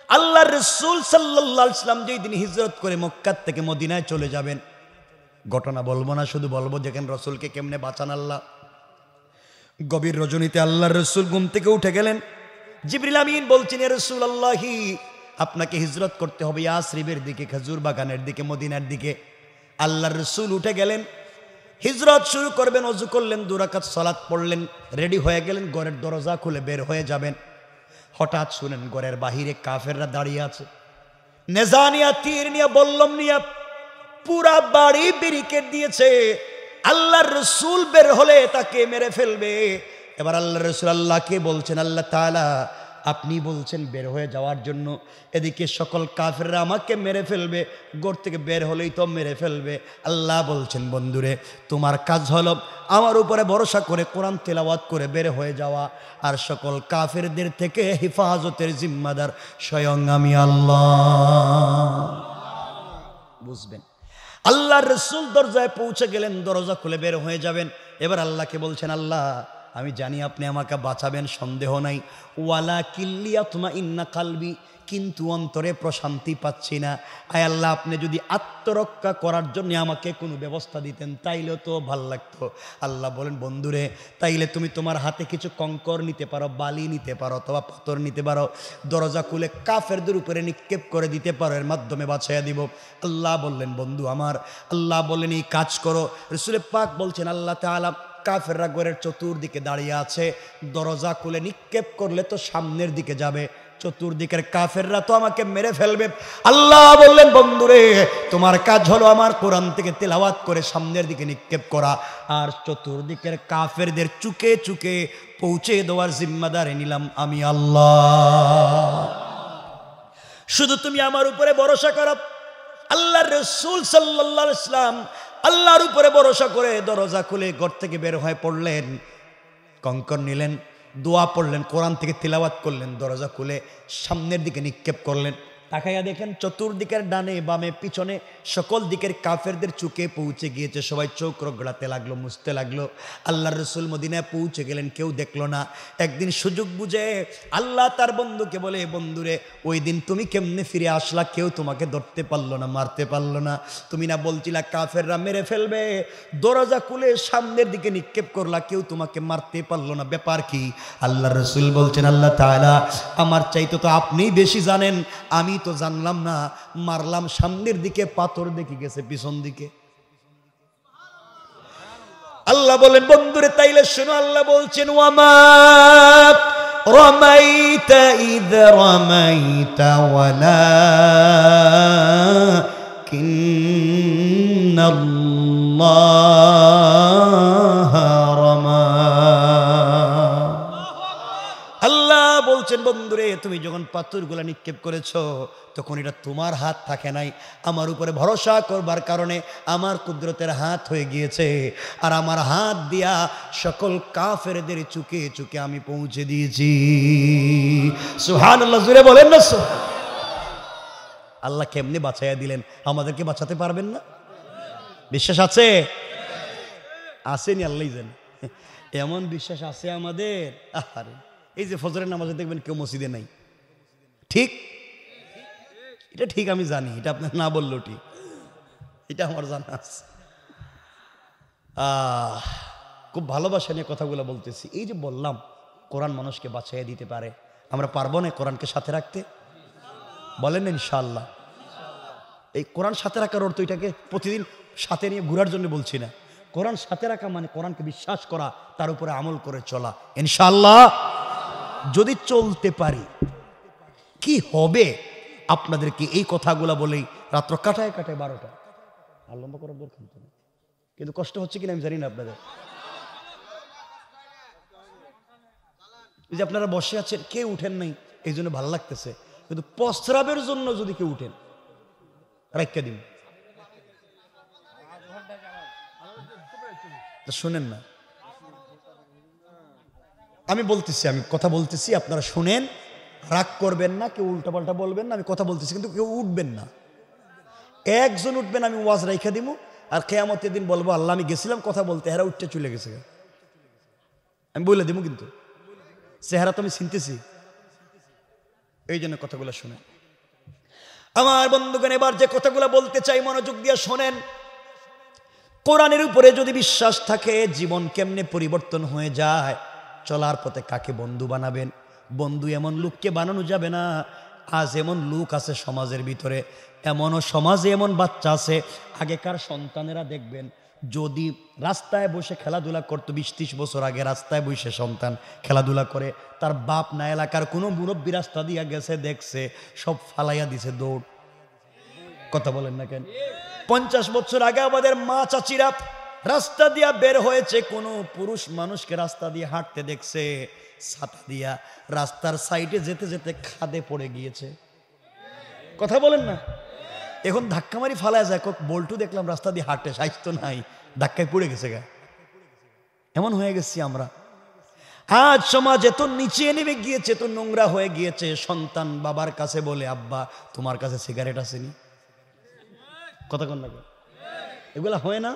আল্লাহর রাসূল সাল্লাল্লাহু আলাইহি ওয়াসাল্লাম যেই দিন হিজরত করে মক্কা থেকে মদিনায় চলে যাবেন, ঘটনা বলবো না, শুধু বলবো দেখেন রসুলকে কেমনে বাঁচান আল্লাহ। গভীর রজনীতে আল্লাহর রসুল ঘুম থেকে উঠে গেলেন। জিবরিল আমিন বলছেন, ইয়া রাসূলুল্লাহি, আপনাকে হিজরত করতে হবে ইয়াসরিবের দিকে, খেজুর বাগানের দিকে, মদিনার দিকে। আল্লাহর রসুল উঠে গেলেন, হিজরত শুরু করবেন। ওযু করলেন, 2 রাকাত সালাত পড়লেন, রেডি হয়ে গেলেন, ঘরের দরজা খুলে বের হয়ে যাবেন। হঠাৎ শুনেন ঘরের বাহিরে কাফেররা দাঁড়িয়ে আছে, নেজানিয়া, তীর নিয়ে, বল্লম নিয়ে পুরা বাড়ি ব্যারিকেড দিয়েছে। আল্লাহর রসুল বের হলে তাকে মেরে ফেলবে। এবার আল্লাহর রসুল আল্লাহকে বলছেন, আল্লাহ তাআলা আপনি বলছেন বের হয়ে যাওয়ার জন্য, এদিকে সকল কাফেররা আমাকে মেরে ফেলবে, ঘর থেকে বের হলেই তো মেরে ফেলবে। আল্লাহ বলছেন, বন্ধুরে তোমার কাজ হলো আমার উপরে ভরসা করে কোরআন তেলাওয়াত করে বের হয়ে যাওয়া, আর সকল কাফেরদের থেকে হেফাজতের জিম্মাদার স্বয়ং আমি আল্লাহ। বুঝবেন? আল্লাহর রাসূল দরজায় পৌঁছে গেলেন, দরজা খুলে বের হয়ে যাবেন। এবার আল্লাহকে বলছেন, আল্লাহ আমি জানি আপনি আমাকে বাঁচাবেন, সন্দেহ নাই, ওয়ালা কিল্লিয়াতমা ইন্না কালবি, কিন্তু অন্তরে প্রশান্তি পাচ্ছি না। আয় আল্লাহ, আপনি যদি আত্মরক্ষা করার জন্য আমাকে কোনো ব্যবস্থা দিতেন তাইলে তো ভাল লাগতো। আল্লাহ বলেন, বন্ধুরে তাইলে তুমি তোমার হাতে কিছু কঙ্কর নিতে পারো, বালি নিতে পারো, অথবা পাথর নিতে পারো, দরজা খুলে কাফেরদের উপরে নিক্ষেপ করে দিতে পারো, এর মাধ্যমে বাঁচাইয়া দিব। আল্লাহ বললেন, বন্ধু আমার, আল্লাহ বললেন এই কাজ করো। রাসূল পাক বলছেন, আল্লাহ তাআলা কাফেররা ঘরের চতুর্দিকে দাঁড়িয়ে আছে, দরজা খুলে নিক্ষেপ করলে তো সামনের দিকে যাবে, চতুর্দিকের কাফেররা তো আমাকে মেরে ফেলবে। আল্লাহ বললেন, বন্ধুরে তোমার কাজ হলো আমার কোরআন থেকে তেলাওয়াত করে সামনের দিকে নিক্ষেপ করা, আর চতুর্দিকের কাফেরদের চুকে চুকে পৌঁছে দেওয়ার জিম্মাদারি নিলাম আমি আল্লাহ। শুধু তুমি আমার উপরে ভরসা করো। আল্লাহর রাসূল সাল্লাল্লাহু আলাইহি ওয়াসাল্লাম আল্লাহর উপরে ভরসা করে দরজা খুলে ঘর থেকে বের হয়ে পড়লেন, কঙ্কর নিলেন, দোয়া পড়লেন, কোরআন থেকে তিলাওয়াত করলেন, দরজা খুলে সামনের দিকে নিক্ষেপ করলেন। তাকাইয়া দেখেন চতুর্দিকের ডানে বামে পিছনে সকল দিকের কাফেরদের চুকে পৌঁছে গিয়েছে। সবাই চোখ রগড়াতে লাগলো, মুছতে লাগলো। আল্লাহর রাসূল মদিনায় পৌঁছে গেলেন, কেউ দেখলো না। একদিন সুযোগ বুঝে আল্লাহ তার বন্ধুকে বলে, বন্ধুরে ওই দিন তুমি কেমনে ফিরে আসলা, কেউ তোমাকে ধরতে পারলো না, মারতে পারলো না, তুমি না বলছিলা কাফেররা মেরে ফেলবে, দরজা খুলে সামনের দিকে নিক্ষেপ করলা, কেউ তোমাকে মারতে পারলো না, ব্যাপার কি? আল্লাহর রাসূল বলছেন, আল্লাহ তাআলা আমার চাইতে তো আপনিই বেশি জানেন, আমি তো জানলাম না, মারলাম সামনের দিকে, পাথর দেখি গেছে পিছন দিকে। আল্লাহ বলেন, বন্ধুরে তাইলে শোনো, আল্লাহ বলছেন, ওয়ামা রামাইতা ইয রামাইতা ওয়ালাকিন্নাল্লাহা রামা। আল্লাহ বলছেন, বন্ধুরে, তুমি যখন পাথরগুলা নিক্ষেপ করেছো তখন এটা তোমার হাত থাকে নাই, আমার উপরে ভরসা করবার কারণে আমার কুদরতের হাত হয়ে গিয়েছে। আর আমার হাত দিয়া সকল কাফেরদের চুকে চুকে আমি পৌঁছে দিয়েছি। সুবহানাল্লাহ, জোরে বলেন না। আল্লাহ কেমনে বাঁচাইয়া দিলেন, আমাদেরকে বাঁচাতে পারবেন না? বিশ্বাস আছে? আসেনি, আল্লাহ জানে। এমন বিশ্বাস আছে আমাদের। আরে এই যে ফজরের নামাজে দেখবেন কেউ মসজিদে নাই, ঠিক? এটা ঠিক, আমি জানি, এটা আপনার না বললো ঠিক, এটা আমার জানা আছে। খুব ভালোবাসা নিয়ে কথাগুলো বলতেছি। এই যে বললাম কোরআন মানুষকে বাঁচাইয়া দিতে পারে, আমরা পারবো না কোরআনকে সাথে রাখতে? বলেন ইনশাআল্লাহ। এই কোরআন সাথে রাখার অর্থ এটাকে প্রতিদিন সাথে নিয়ে ঘোরার জন্য বলছি না। কোরআন সাথে রাখা মানে কোরআনকে বিশ্বাস করা, তার উপরে আমল করে চলা। ইনশাআল্লাহ যদি চলতে পারি কি হবে, আপনাদেরকে এই কথাগুলা বলেই রাত্র কাটায় 12টা। আর লম্বা করার দরকার নেই, কিন্তু কষ্ট হচ্ছে কিনা আমি জানি না আপনাদের। এই যে আপনারা বসে আছেন, কেউ উঠেন নাই, এই জন্য ভালো লাগতেছে, কিন্তু প্রস্রাবের জন্য যদি কেউ উঠেন রাখা দিন, শুনেন না, আমি বলতেছি, আমি কথা বলতেছি, আপনারা শুনেন, রাগ করবেন না, কেউ উল্টাপাল্টা বলবেন না, আমি কথা বলতেছি, কিন্তু কেউ উঠবেন না। একজন উঠবেন, আমি ওয়াজ রাইখা দিব, আর কিয়ামতের দিন বলবো আল্লাহ আমি গেছিলাম কথা বলতে, এরা উঠতে চলে গেছে, আমি বলে দিব, কিন্তু চেহারা তো আমি চিনতেছি, এই জন্য কথাগুলো শুনেন। আমার বন্ধুগণ, এবার যে কথাগুলো বলতে চাই মনোযোগ দিয়ে শোনেন। কোরআনের উপরে যদি বিশ্বাস থাকে, জীবন কেমনে পরিবর্তন হয়ে যায়, চলার পথে কাকে বন্ধু বানাবেন? বন্ধু এমন লোককে বানানো যাবে না। আজ এমন লোক আছে সমাজের ভিতরে, এমনও সমাজে এমন বাচ্চা আছে, আগেকার সন্তানেরা দেখবেন যদি রাস্তায় বসে খেলাধুলা করতো, 20-30 বছর আগে রাস্তায় বসে সন্তান খেলাধুলা করে, তার বাপ না এলাকার কোনো মুরব্বী রাস্তা দিয়া গেছে, দেখছে, সব ফালাইয়া দিছে দৌড়। কথা বলেন না কেন? 50 বছর আগে আমাদের মা চাচিরা রাস্তা দিয়া বের হয়েছে, কোনো পুরুষ মানুষকে রাস্তা দিয়ে হাঁটতে দেখছে, ছাতা দিয়া রাস্তার সাইডে যেতে যেতে খাদে পড়ে গিয়েছে। কথা বলেন না? এখন ধাক্কা মারি ফালায় যায়, বল্টু দেখলাম রাস্তা দিয়ে হাঁটে, সাইজ নাই, ধাক্কায় পড়ে গেছে গা। এমন হয়ে গেছি আমরা। আজ সমাজ এত নিচে নেমে গিয়েছে, তো নোংরা হয়ে গিয়েছে, সন্তান বাবার কাছে বলে, আব্বা তোমার কাছে সিগারেট আসেনি? কথা কন না, এগুলা হয় না?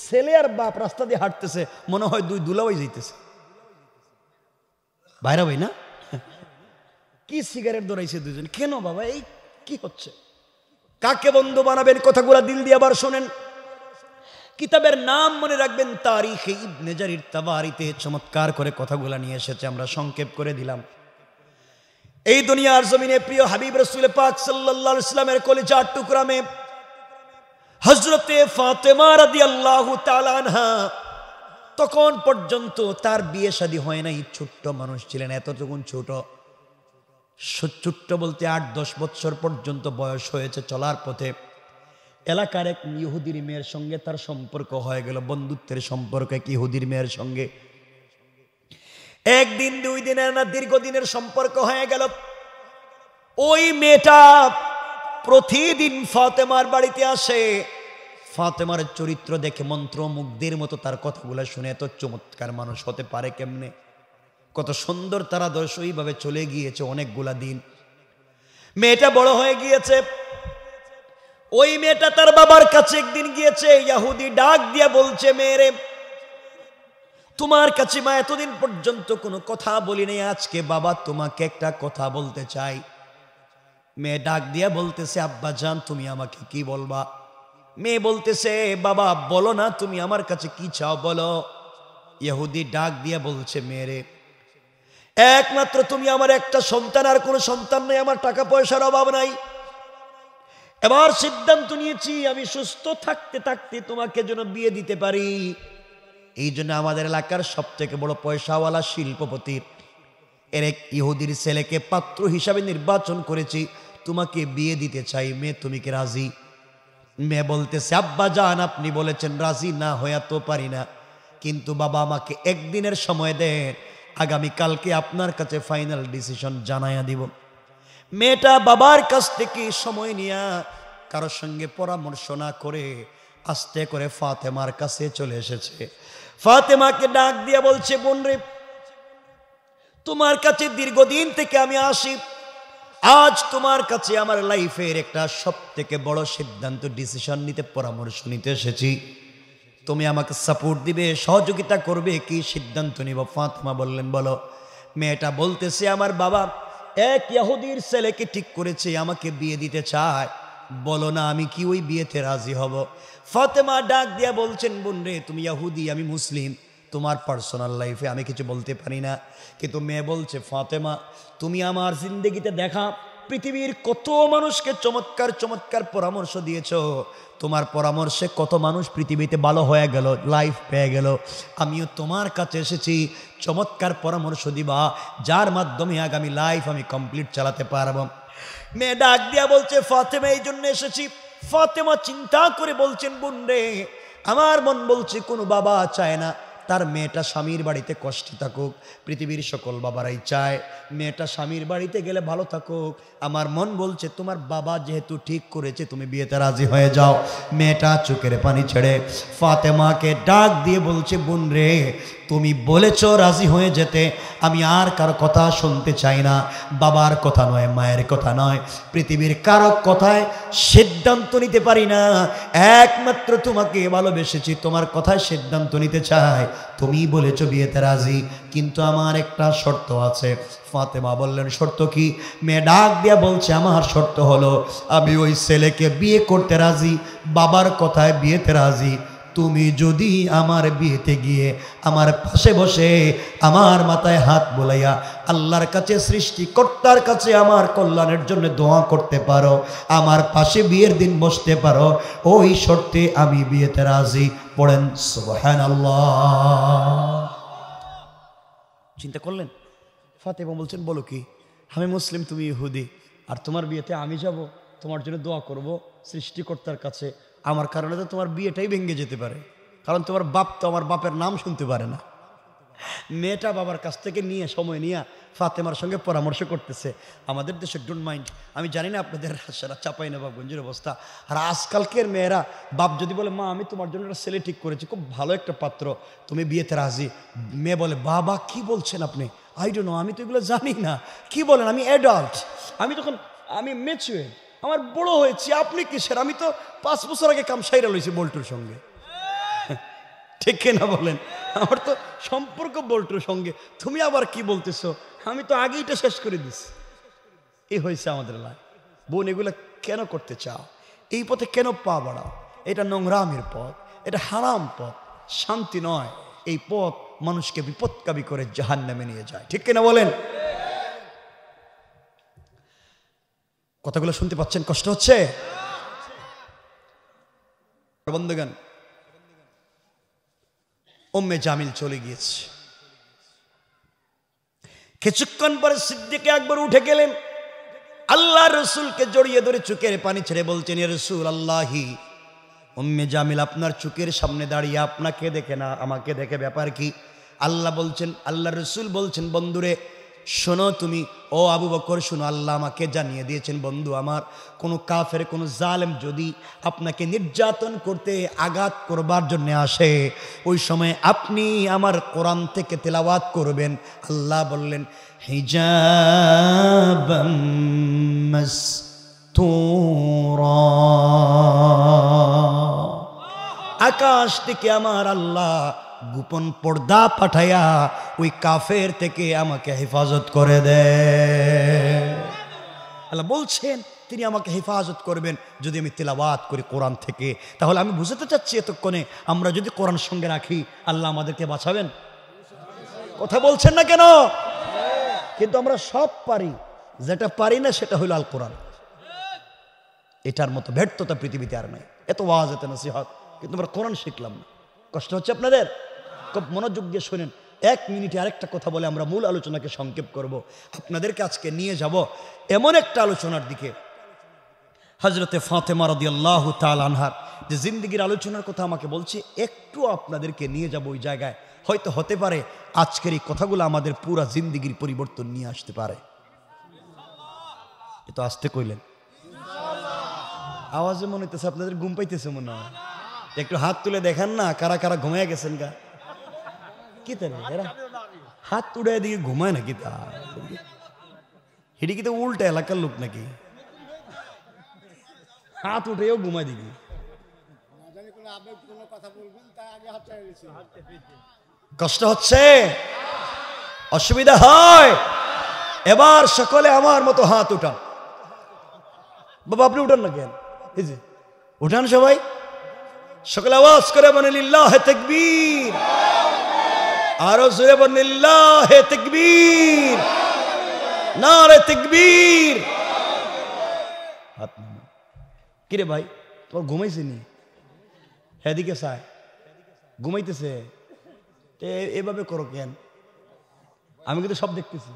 ছেলে আর বাপ রাস্তা দিয়ে হাঁটতেছে, মনে হয় দুই দুলাভাই যাইতেছে, ভাইরা ভাই না? কি সিগারেট ধরাইছে দুজন, কেন বাবা, এই কি হচ্ছে? কাকে বন্ধু বানাবেন? কথাগুলা দিল দিয়ে আবার শোনেন। কিতাবের নাম মনে রাখবেন, তারিখে ইবনে জারির তাবারিতে চমৎকার করে কথাগুলা নিয়ে এসেছে, আমরা সংক্ষেপ করে দিলাম। এই দুনিয়ার জমিনে প্রিয় হাবিব রাসূল পাক সাল্লাল্লাহু আলাইহি ওয়াসাল্লামের কলিজার টুকরা মেয়ে হযরতে ফাতেমা রাদিয়াল্লাহু তাআলা আনহা, তখন পর্যন্ত তার বিয়ে শাদী হয় নাই, ছোট্ট মানুষ ছিলেন, এতটুকুন ছোট বলতে 8-10 বছর পর্যন্ত বয়স হয়েছে। চলার পথে এলাকার এক ইহুদির মেয়ের সঙ্গে তার সম্পর্ক হয়ে গেল, বন্ধুত্বের সম্পর্ক এক ইহুদির মেয়ের সঙ্গে। একদিন 2 দিনের না, দীর্ঘদিনের সম্পর্ক হয়ে গেল। ওই মেয়েটা প্রতিদিন ফাতেমার বাড়িতে আসে, ফাতেমার চরিত্র দেখে মন্ত্রমুগ্ধের মতো তার কথাগুলো শুনে, এত চমৎকার মানুষ হতে পারে কেমনে, কত সুন্দর তারা দর্শ, এইভাবে চলে গিয়েছে অনেকগুলা দিন। মেয়েটা বড় হয়ে গিয়েছে। ওই মেয়েটা তার বাবার কাছে একদিন গিয়েছে, ইহুদি ডাক দিয়া বলছে, মেয়েরে তোমার কাছে মা এতদিন পর্যন্ত কোনো কথা বলি নাই, আজকে বাবা তোমাকে একটা কথা বলতে চাই। মেয়ে ডাক দিয়া বলতেছে, আব্বা জান তুমি আমাকে কি বলবা? মেয়ে বলতেছে, বাবা বলো না, তুমি আমার কাছে কি চাও বলো। ইহুদি ডাক দিয়া বলছে, মেয়েরে একমাত্র তুমি আমার একটা সন্তান, আর কোনো সন্তান নেই, আমার টাকা পয়সার অভাব নাই। এবার সিদ্ধান্ত নিয়েছি আমি সুস্থ থাকতে থাকতে তোমাকে যেন বিয়ে দিতে পারি। এই জন্য আমাদের এলাকার সব থেকে বড় পয়সাওয়ালা শিল্পপতির এর এক ইহুদির ছেলেকে পাত্র হিসাবে নির্বাচন করেছি, তোমাকে বিয়ে দিতে চাই। মেয়ে তুমি কি রাজি? মেয়ে বলতেছে, আব্বা জান আপনি বলেছেন রাজি না হইয়া তো পারি না, কিন্তু বাবা আমাকে একদিনের সময় দেন, আগামীকালকে আপনার কাছে ফাইনাল ডিসিশন জানাইয়া দিব। মেয়েটা বাবার কাছ থেকে সময় নিয়া কারোর সঙ্গে পরামর্শ না করে আস্তে করে ফাতেমার কাছে চলে এসেছে। ফাতেমাকে ডাক দিয়া বলছে, বোন রে, তোমার কাছে দীর্ঘদিন থেকে আমি আসি, আজ তোমার কাছে আমার লাইফের একটা সব থেকে বড় সিদ্ধান্ত, ডিসিশন নিতে, পরামর্শ নিতে এসেছি। তুমি আমাকে সাপোর্ট দিবে, সহযোগিতা করবে, কি সিদ্ধান্ত নিব? ফাতেমা বললেন, বলো। মেয়েটা বলতেছে, আমার বাবা এক ইহুদির ছেলেকে ঠিক করেছে, আমাকে বিয়ে দিতে চায়, বলো না আমি কি ওই বিয়েতে রাজি হব? ফাতেমা ডাক দিয়া বলছেন, বোন রে, তুমি ইহুদি, আমি মুসলিম, তোমার পার্সোনাল লাইফে আমি কিছু বলতে পারি না। কিন্তু মেয়ে বলছে, ফাতেমা, তুমি আমার জিন্দেগিতে দেখা পৃথিবীর কত মানুষকে চমৎকার চমৎকার পরামর্শ দিয়েছো, তোমার পরামর্শে কত মানুষ পৃথিবীতে ভালো হয়ে গেল, লাইফ পেয়ে গেল। আমিও তোমার কাছে এসেছি, চমৎকার পরামর্শ দিবা, যার মাধ্যমে আগামী লাইফ আমি কমপ্লিট চালাতে পারবো। মেয়ে ডাক দিয়া বলছে, ফাতেমা, এই জন্য এসেছি। ফাতেমা চিন্তা করে বলছেন, বোন রে, আমার মন বলছে কোনো বাবা চায় না তার মেয়েটা স্বামীর বাড়িতে কষ্টে থাকুক। পৃথিবীর সকল বাবারাই চায় মেয়েটা স্বামীর বাড়িতে গেলে ভালো থাকুক। আমার মন বলছে তোমার বাবা যেহেতু ঠিক করেছে, তুমি বিয়েতে রাজি হয়ে যাও। মেয়েটা চোখের পানি ছেড়ে ফাতেমাকে ডাক দিয়ে বলছে, বোন রে, তুমি বলেছ রাজি হয়ে যেতে, আমি আর কারো কথা শুনতে চাই না। বাবার কথা নয়, মায়ের কথা নয়, পৃথিবীর কারো কথায় সিদ্ধান্ত নিতে পারি না। একমাত্র তোমাকে ভালোবেসেছি, তোমার কথায় সিদ্ধান্ত নিতে চাই। তুমি বলেছ বিয়েতে রাজি, কিন্তু আমার একটা শর্ত আছে। ফাতেমা বললেন, শর্ত কি? মেয়ে ডাক দিয়া বলছে, আমার শর্ত হলো আমি ওই ছেলেকে বিয়ে করতে রাজি, বাবার কথায় বিয়েতে রাজি। তুমি যদি আমার বিয়েতে গিয়ে আমার পাশে বসে আমার মাথায় হাত বোলাইয়া আল্লাহর কাছে, সৃষ্টিকর্তার কাছে আমার কল্যাণের জন্য দোয়া করতে পারো, আমার পাশে বিয়ের দিন বসতে পারো, ওই শর্তে আমি বিয়েতে রাজি। পড়েন সুবহানাল্লাহ। চিন্তা করলেন? ফাতেমা বলছেন, বলো কি? আমি মুসলিম, তুমি ইহুদি, আর তোমার বিয়েতে আমি যাব, তোমার জন্য দোয়া করব সৃষ্টিকর্তার কাছে। আমার কারণে তো তোমার বিয়েটাই ভেঙে যেতে পারে, কারণ তোমার বাপ তো আমার বাপের নাম শুনতে পারে না। মেয়েটা বাবার কাছ থেকে নিয়ে সময় নিয়ে ফাতেমার সঙ্গে পরামর্শ করতেছে। আমাদের দেশে ডোন্ট মাইন্ড, আমি জানি না আপনাদের সারা চাঁপাইনবাবগঞ্জের অবস্থা, আর আজকালকের মেয়েরা বাপ যদি বলে, মা আমি তোমার জন্য একটা ছেলে ঠিক করেছি, খুব ভালো একটা পাত্র, তুমি বিয়েতে রাজি। মেয়ে বলে, বাবা কি বলছেন আপনি? আই ডোন্ট নো, আমি তো এগুলো জানি না, কি বলেন? আমি অ্যাডাল্ট, আমি ম্যাচিউর, আমার বড় হয়েছি, আপনি কিসের? আমি তো 5 বছর আগে কাম সাইরা লইছি বল্টুর সঙ্গে, ঠিক কিনা বলেন? আমার তো সম্পর্ক বল্টুর সঙ্গে, তুমি আবার কি বলতেছো? আমি তো আগেইটা শেষ করে দিছি। এই হয়েছে আমাদের লাইফ। বোন, এগুলো কেন করতে চাও? এই পথে কেন পা বাড়াও? এটা নোংরামের পথ, এটা হারাম পথ, শান্তি নয়। এই পথ মানুষকে বিপদকাবী করে জাহান্নামে নিয়ে যায়, ঠিক কিনা বলেন? কথাগুলো শুনতে পাচ্ছেন? কষ্ট হচ্ছে? বন্ধুগণ, উম্মে জামিল চলে গিয়েছে। কিছুক্ষণ পরে সিদ্দিক আকবর উঠে গেলেন, আল্লাহ রসুলকে জড়িয়ে ধরে চোখের পানি ছেড়ে বলছেন, ইয়া রাসূলুল্লাহি, উম্মে জামিল আপনার চোখের সামনে দাঁড়িয়ে আপনাকে দেখে না, আমাকে দেখে, ব্যাপার কি? আল্লাহ রসুল বলছেন, বন্ধুরে শোনো, তুমি ও আবু বকর শোনো, আল্লাহ আমাকে জানিয়ে দিয়েছেন, বন্ধু আমার, কোনো কাফের, কোনো জালেম যদি আপনাকে নির্যাতন করতে, আঘাত করবার জন্য আসে, ওই সময় আপনি আমার কোরআন থেকে তেলাওয়াত করবেন। আল্লাহ বললেন, হিজাবাম মাসতুরা, আকাশ থেকে আমার আল্লাহ গোপন পর্দা পাঠাইয়া ওই কাফের থেকে আমাকে হেফাজত করে দেয়। আল্লাহ বলছেন তিনি আমাকে হেফাজত করবেন যদি আমি তেলাওয়াত করি কোরআন থেকে। তাহলে আমি বুঝতে চাচ্ছি এতক্ষণে, আমরা যদি কোরআন সঙ্গে রাখি, আল্লাহ আমাদেরকে বাঁচাবেন। কথা বলছেন না কেন? কিন্তু আমরা সব পারি, যেটা পারি না সেটা হইল আল কোরআন। এটার মতো ব্যর্থতা পৃথিবীতে আর নাই। এত ওয়াজ, এত নসিহত, কিন্তু আমরা কোরআন শিখলাম না। কষ্ট হচ্ছে আপনাদের? খুব মনোযোগ দিয়ে শোনেন। 1 মিনিটে আরেকটা কথা বলে আমরা মূল আলোচনাকে সংক্ষেপ করব। আপনাদেরকে আজকে নিয়ে যাব এমন একটা আলোচনার দিকে, হযরতে ফাতেমা রাদিয়াল্লাহু তাআলা আনহার যে জিন্দেগির আলোচনার কথা আমাকে বলছে, একটু আপনাদেরকে নিয়ে যাব ওই জায়গায়। হয়তো হতে পারে আজকের এই কথাগুলো আমাদের পুরা জিন্দিগির পরিবর্তন নিয়ে আসতে পারে। এ তো আসতে কইলেন, আওয়াজে মনে হইতেছে আপনাদের ঘুম পাইতেছে মনে হয়। একটু হাত তুলে দেখেন না কারা কারা ঘুমায় গেছেন গা। কি তারা এরা হাত তুলে দিকে ঘুমায় নাকি? তা হিডি কি তো উল্টা এলাকার লোক নাকি? হাত উঠেও ঘুমায় দিকে। কষ্ট হচ্ছে, অসুবিধা হয়, এবার সকলে আমার মতো হাত উঠান। বাবা আপনি উঠান না কেন? এই যে উঠান সবাই, সকলে আওয়াজ করে বলেন লিল্লাহে তাকবীর, আরো জোরে বলেন লিল্লাহে তাকবীর, নারে তাকবীর। হাত নামান। কিরে ভাই তোর ঘুমাইছে নি? এদিকে চায় ঘুমাইতেছে, এভাবে করো কেন? আমি কিন্তু সব দেখতেছি,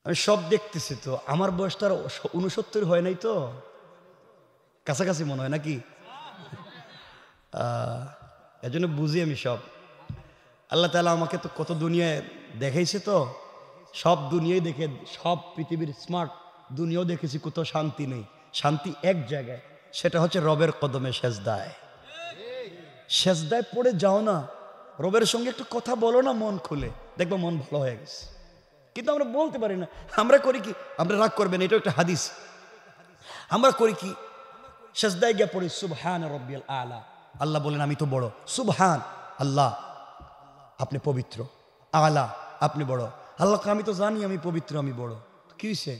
আমি সব দেখতেছি তো। আমার বয়সটা 69 হয় নাই তো, কাছাকাছি মনে হয় নাকি? এজন্য বুঝি আমি সব। আল্লাহ তাআলা আমাকে তো কত দুনিয়ায় দেখাইছে, তো সব দুনিয়ায় দেখে, সব পৃথিবীর স্মার্ট দুনিয়াও দেখেছি, কোথাও শান্তি নেই। শান্তি এক জায়গায়, সেটা হচ্ছে রবের কদমে সেজদায়। সেজদায় পড়ে যাও না, রবের সঙ্গে একটু কথা বলো না মন খুলে, দেখবো মন ভালো হয়ে গেছে। কিন্তু আমরা বলতে পারি না। আমরা করি কি, আমরা রাগ করবেন, এটা একটা হাদিস। আমরা করি কি, সেজদায় গিয়ে পড়ি সুবহান রাব্বিয়াল আলা, আল্লাহ বলেন আমি তো বড়। সুবহান আল্লাহ আপনি পবিত্র, আলা আপনি বড়। আল্লাহকে আমি তো জানি আমি পবিত্র, আমি বড়। কি হয়েছে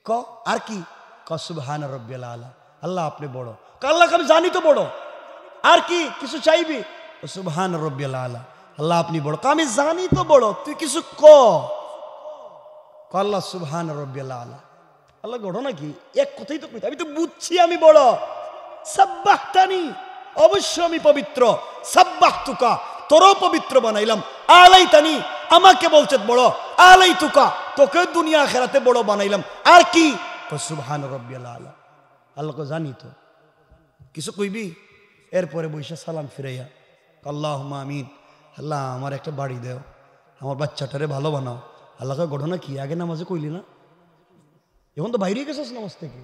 ক? আর কি ক? সুবহান রাব্বিয়াল আলা, আল্লাহ আপনি বড়। আল্লাহকে আমি জানি তো বড়, আর কি কিছু চাইবি? সুবহান রাব্বিয়াল আলা, আল্লাহ আপনি বড়। আমি জানি তো বড়, তুই কিছু ক। আল্লাহ সুবহান রাব্বিয়াল আলা, আল্লাহ বড় নাকি? এক কথাই তো কইতে, আমি তো বুঝছি আমি বড়। সাব্বাহতানি, অবশ্য আমি পবিত্র। সাব্বাহতুকা, তোরও পবিত্র বানাইলাম। আলাইতানি, আমাকে বলছে বড়। আলাইতুকা, তোকে দুনিয়া আখিরাতে বড় বানাইলাম। আর কি? সুবহান রাব্বিয়াল আলা, আল্লাহকে জানি তো। কিছু কইবি? এরপরে বৈশা সালাম ফিরাইয়া আল্লাহুম্মা আমিন, আল্লাহ আমার একটা বাড়ি দেও, আমার বাচ্চাটারে ভালো বানাও। আল্লাহকে ঘটনা কি আগে নামাজে কইলি না? এখন তো বাইরে গেছিস নামাজ থেকে।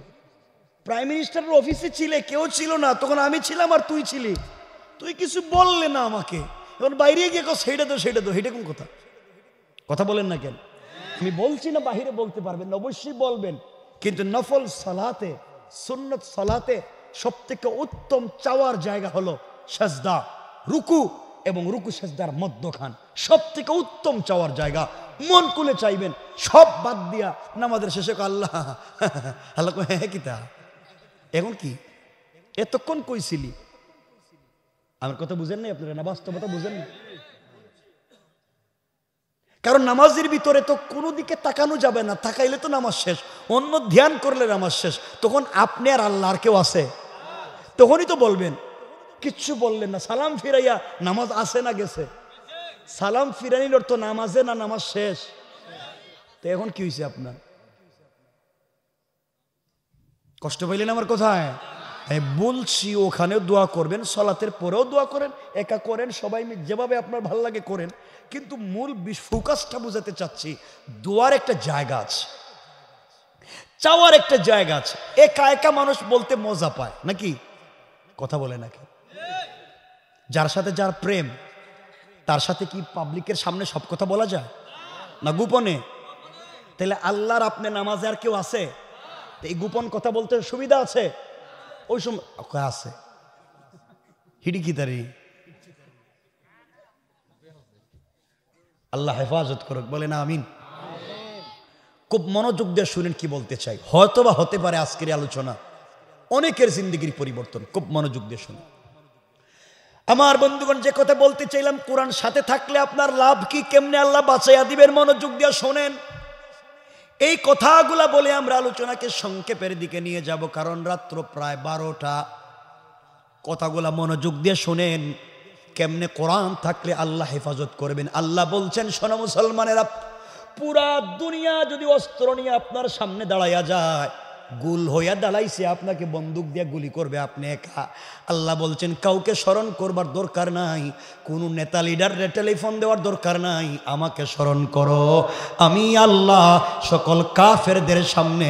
প্রাইম মিনিস্টারের অফিসে ছিলে, কেউ ছিল না, তখন আমি ছিলাম আর তুই ছিলি। তুই কিছু বললে না আমাকে, এখন বাইরে গিয়ে সেইটা তো সেইটা তো, সেইটা কোন কথা? কথা বলেন না কেন? আমি বলছি না বাহিরে বলতে পারবেন না, অবশ্যই বলবেন, কিন্তু নফল সালাতে, সুন্নত সালাতে সব থেকে উত্তম চাওয়ার জায়গা হলো সাজদা, রুকু এবং রুকু সাজদার মধ্যখান সব থেকে উত্তম চাওয়ার জায়গা। মন খুলে চাইবেন, সব বাদ দিয়া নামাজের শেষে আল্লাহ আল্লাহ হ্যাঁ কি তা? এখন কি এতক্ষণ কইছিলি? আমার কথা বুঝেন নাই আপনারা? না বাস্তবতা বুঝেন না? কারণ নামাজের ভিতরে তো কোনো দিকে তাকানো যাবে না, তাকাইলে তো নামাজ শেষ। অন্য ধ্যান করলে নামাজ শেষ। তখন আপনি আর আল্লাহ আর কেউ আছে? তখনই তো বলবেন। কিচ্ছু বললেন না, সালাম ফিরাইয়া নামাজ আছে না গেছে? সালাম ফিরানির অর্থ নামাজে না নামাজ শেষ। তো এখন কি হয়েছে আপনার? কষ্ট পাইলেন আমার কথায়? বলছি ওখানেও দোয়া করবেন, সলাতের পরেও দোয়া করেন, একা করেন, সবাই যেভাবে আপনার ভালো লাগে করেন। কিন্তু মূল ফোকাসটা বুঝাতে চাচ্ছি, দোয়ার একটা জায়গা আছে, চাওয়ার একটা জায়গা আছে। একা একা মানুষ বলতে মজা পায় নাকি? কথা বলে নাকি? যার সাথে যার প্রেম, তার সাথে কি পাবলিকের সামনে সব কথা বলা যায় না গোপনে? তাহলে আল্লাহর আপনি নামাজে আর কেউ আছে? এই গোপন কথা বলতে সুবিধা আছে? ওই সময় আছে হিডিকিতারি। আল্লাহ হেফাজত করুক, বলে না আমিন। খুব মনোযোগ দিয়ে শুনেন কি বলতে চাই। হয়তো বা হতে পারে আজকের আলোচনা অনেকের জিন্দেগির পরিবর্তন। খুব মনোযোগ দিয়ে শুনুন আমার বন্ধুগণ। যে কথা বলতে চাইলাম, কোরআন সাথে থাকলে আপনার লাভ কি, কেমনে আল্লাহ বাঁচাইয়া দিবেন, মনোযোগ দিয়ে শোনেন। এই কথাগুলা বলে আমরা আলোচনাকে সংক্ষেপের দিকে নিয়ে যাব, কারণ রাত্র প্রায় 12টা। কথাগুলা মনোযোগ দিয়ে শোনেন, কেমনে কোরআন থাকলে আল্লাহ হেফাজত করবেন। আল্লাহ বলছেন, শোনো মুসলমানেরা, পুরা দুনিয়া যদি অস্ত্র নিয়ে আপনার সামনে দাঁড়াইয়া যায়, গুল হইয়া দাঁড়াইছে, আপনাকে বন্দুক দিয়ে গুলি করবে, আপনি একা। আল্লাহ বলছেন কাউকে স্মরণ করবার দরকার নাই, কোনো নেতা লিডাররে টেলিফোন দেওয়ার দরকার নাই, আমাকে স্মরণ করো, আমি আল্লাহ সকল কাফেরদের সামনে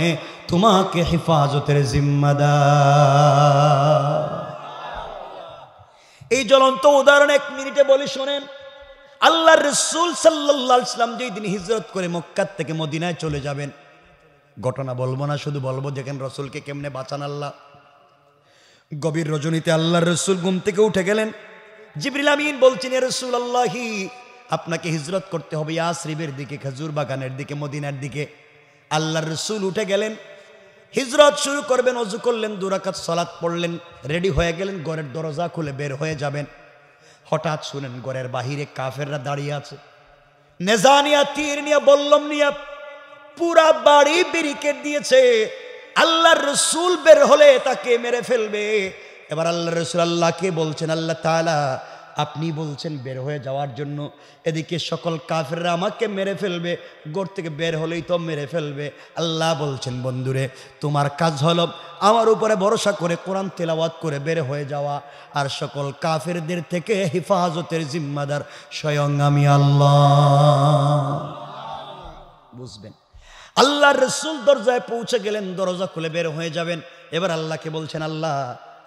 তোমাকে হেফাজতের জিম্মাদার। এই জ্বলন্ত উদাহরণ 1 মিনিটে বলি শোনেন। আল্লাহর রাসূল সাল্লাল্লাহু আলাইহি ওয়াসাল্লাম যেই দিন হিজরত করে মক্কা থেকে মদিনায় চলে যাবেন, ঘটনা বলবো না, শুধু বলবো দেখেন রাসূলকে কেমনে বাঁচান আল্লাহ। গভীর রজনীতে আল্লাহর রাসূল ঘুম থেকে উঠে গেলেন। জিবরিল আমিন বলছেন, ইয়া রাসূলুল্লাহি, আপনাকে হিজরত করতে হবে ইয়াসরিবের দিকে, খেজুর বাগানের দিকে, মদিনার দিকে। আল্লাহর রাসূল উঠে গেলেন, হিজরত শুরু করবেন। ওযু করলেন, 2 রাকাত সালাত পড়লেন, রেডি হয়ে গেলেন, ঘরের দরজা খুলে বের হয়ে যাবেন। হঠাৎ শুনেন ঘরের বাহিরে কাফেররা দাঁড়িয়ে আছে, নেজা নিয়া, তীর নিয়া, বল্লম নিয়া পুরা বাড়ি ব্যারিকেড দিয়েছে। আল্লাহর রাসূল বের হলে তাকে মেরে ফেলবে। এবার আল্লাহর রাসূল আল্লাহকে বলছেন, আল্লাহ তাআলা আপনি বলছেন বের হয়ে যাওয়ার জন্য, এদিকে সকল কাফেররা আমাকে মেরে ফেলবে, ঘর থেকে বের হলেই তো মেরে ফেলবে। আল্লাহ বলছেন, বন্ধুরে তোমার কাজ হলো আমার উপরে ভরসা করে কোরআন তেলাওয়াত করে বের হয়ে যাওয়া, আর সকল কাফেরদের থেকে হেফাজতের জিম্মাদার স্বয়ং আমি আল্লাহ। বুঝবেন? আল্লাহর রাসূল দরজায় পৌঁছে গেলেন, দরজা খুলে বের হয়ে যাবেন। এবার আল্লাহকে বলছেন, আল্লাহ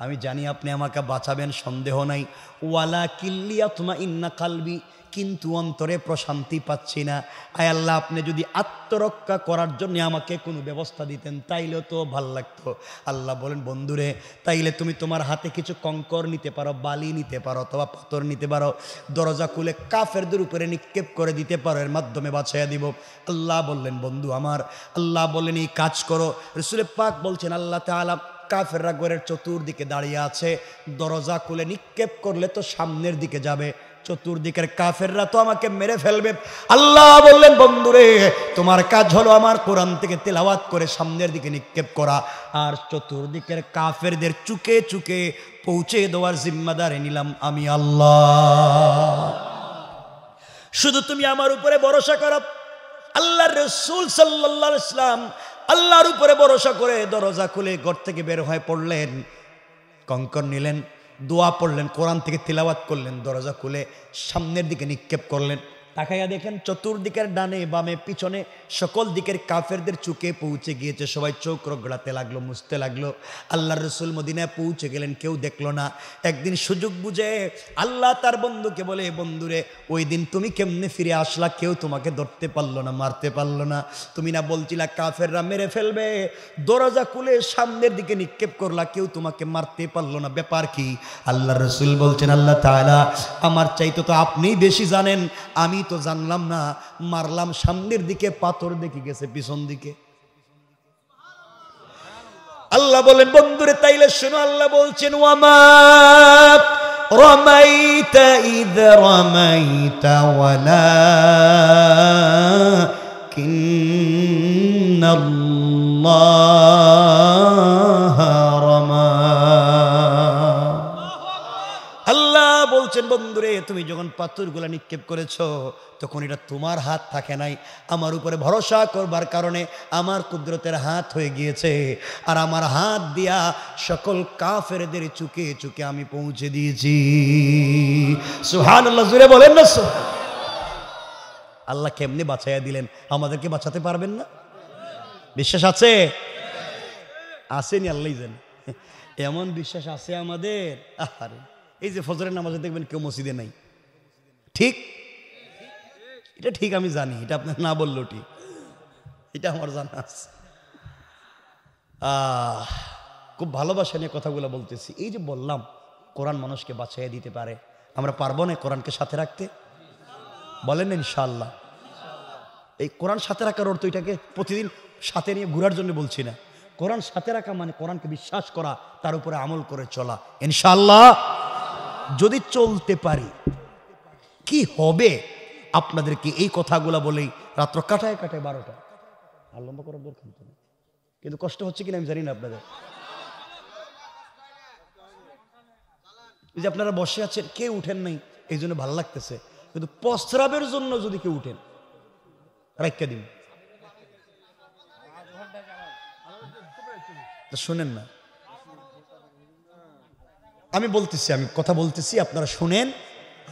আমি জানি আপনি আমাকে বাঁচাবেন, সন্দেহ নাই, ওয়ালা কিল্লিয়াতমা ইন্না কালবি, কিন্তু অন্তরে প্রশান্তি পাচ্ছি না। আয় আল্লাহ, আপনি যদি আত্মরক্ষা করার জন্য আমাকে কোনো ব্যবস্থা দিতেন তাইলে তো ভাল লাগতো। আল্লাহ বলেন, বন্ধুরে তাইলে তুমি তোমার হাতে কিছু কঙ্কর নিতে পারো, বালি নিতে পারো, অথবা পাথর নিতে পারো, দরজা খুলে কাফেরদের উপরে নিক্ষেপ করে দিতে পারো, এর মাধ্যমে বাঁচাইয়া দিব। আল্লাহ বললেন, বন্ধু আমার, আল্লাহ বললেন এই কাজ করো। রাসূল পাক বলছেন, আল্লাহ তাআলা কাফেররা ঘরের চতুর্দিকে দাঁড়িয়ে আছে, দরজা খুলে নিক্ষেপ করলে তো সামনের দিকে যাবে, চতুর্দিকের কাফেররা তো আমাকে মেরে ফেলবে। আল্লাহ বললেন, বন্ধুরে তোমার কাজ হলো আমার কোরআন থেকে তেলাওয়াত করে সামনের দিকে নিক্ষেপ করা, আর চতুর্দিকের কাফেরদের চুকে চুকে পৌঁছে দেওয়ার জিম্মাদারি নিলাম আমি আল্লাহ। শুধু তুমি আমার উপরে ভরসা করো। আল্লাহর রাসূল সাল্লাল্লাহু আলাইহি ওয়াসাল্লাম আল্লাহর উপরে ভরসা করে দরজা খুলে ঘর থেকে বের হয়ে পড়লেন, কঙ্কর নিলেন, দোয়া পড়লেন, কোরআন থেকে তিলাওয়াত করলেন, দরজা খুলে সামনের দিকে নিক্ষেপ করলেন। তাকাইয়া দেখেন চতুর্দিকের ডানে বামে পিছনে সকল দিকের কাফেরদের চুকে পৌঁছে গিয়েছে। সবাই চোখ রগড়াতে লাগলো, মুছতে লাগলো। আল্লাহর রাসূল মদিনায় পৌঁছে গেলেন, কেউ দেখলো না। একদিন সুযোগ বুঝে আল্লাহ তার বন্ধুকে বলে, বন্ধুরে ওই দিন তুমি কেমনে ফিরে আসলা, কেউ তোমাকে ধরতে পারলো না, মারতে পারলো না, তুমি না বলছিলা কাফেররা মেরে ফেলবে, দরজা খুলে সামনের দিকে নিক্ষেপ করলা, কেউ তোমাকে মারতে পারলো না, ব্যাপার কি? আল্লাহর রাসূল বলছেন, আল্লাহ তাআলা আমার চাইতে তো আপনিই বেশি জানেন, আমি তো জানলাম না, মারলাম সামনের দিকে, পাথর দেখি গেছে পিছন দিকে। আল্লাহ বলেন, বন্ধুরে তাইলে শোনো, আল্লাহ বলছেন, ওয়ামা রামাইতা ইয রামাইতা ওয়ালাকিন্নাল্লাহা রামা। আল্লাহ বলছেন, বন্ধুরে তুমি যখন পাথরগুলা নিক্ষেপ করেছো তখন এটা তোমার হাত থাকে নাই, আমার উপরে ভরসা করবার কারণে আমার কুদরতের হাত হয়ে গিয়েছে, আর আমার হাত দিয়া সকল কাফেরদের চুকে চুকে আমি পৌঁছে দিয়েছি। সুবহানাল্লাহ, জোরে বলেন না। আল্লাহ কেমনে বাঁচাইয়া দিলেন, আমাদেরকে বাঁচাতে পারবেন না? বিশ্বাস আছে? আসেনি, আল্লাহ জানে। এমন বিশ্বাস আছে আমাদের। আরে এই যে ফজরের নামাজে দেখবেন কেউ মসজিদে নাই, ঠিক? এটা ঠিক, আমি জানি, এটা আপনার না বললেও ঠিক, এটা আমার জানা আছে। খুব ভালোবাসা নিয়ে কথাগুলো বলতেছি। এই যে বললাম কোরআন মানুষকে বাঁচাইয়া দিতে পারে, আমরা পারবো না কোরআনকে সাথে রাখতে? বলেন ইনশাআল্লাহ। এই কোরআন সাথে রাখার অর্থ এটাকে প্রতিদিন সাথে নিয়ে ঘোরার জন্য বলছি না। কোরআন সাথে রাখা মানে কোরআনকে বিশ্বাস করা, তার উপরে আমল করে চলা। ইনশাআল্লাহ যদি চলতে পারি কি হবে, আপনাদেরকে এই কথাগুলো বলেই রাত্র কাটায় কাটায় 12টা আর লম্বা করার দরকার নেই, কিন্তু কষ্ট হচ্ছে কিনা আমি জানি না আপনাদের। যে আপনারা বসে আছেন, কেউ উঠেন নাই, এই জন্য ভালো লাগতেছে, কিন্তু প্রস্রাবের জন্য যদি কেউ উঠেন রাইখা দিন। তো শুনেন না, আমি বলতেছি, আমি কথা বলতেছি, আপনারা শুনেন,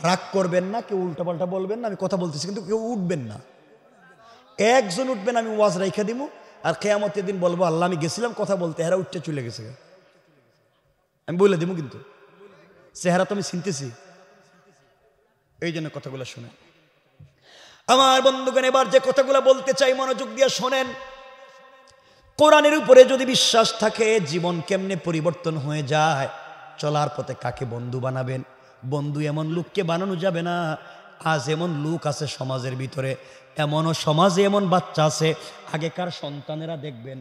রাগ করবেন না, কেউ উল্টাপাল্টা বলবেন না, আমি কথা বলতেছি, কিন্তু কেউ উঠবেন না। একজন উঠবেন, আমি ওয়াজ রাইখা দিব, আর কিয়ামতের দিন বলবো আল্লাহ আমি গেছিলাম কথা বলতে, হেরা উঠতে চলে গেছে, আমি বলে দিব, কিন্তু চেহারা তো আমি চিনতেছি, এই জন্য কথাগুলো শুনেন। আমার বন্ধুগণ, এবার যে কথাগুলো বলতে চাই মনোযোগ দিয়ে শোনেন। কোরআনের উপরে যদি বিশ্বাস থাকে, জীবন কেমনে পরিবর্তন হয়ে যায়, চলার পথে কাকে বন্ধু বানাবেন, বন্ধু এমন লোককে বানানো যাবে না। আজ এমন লোক আছে সমাজের ভিতরে, এমনও সমাজে এমন বাচ্চা আছে, আগেকার সন্তানেরা দেখবেন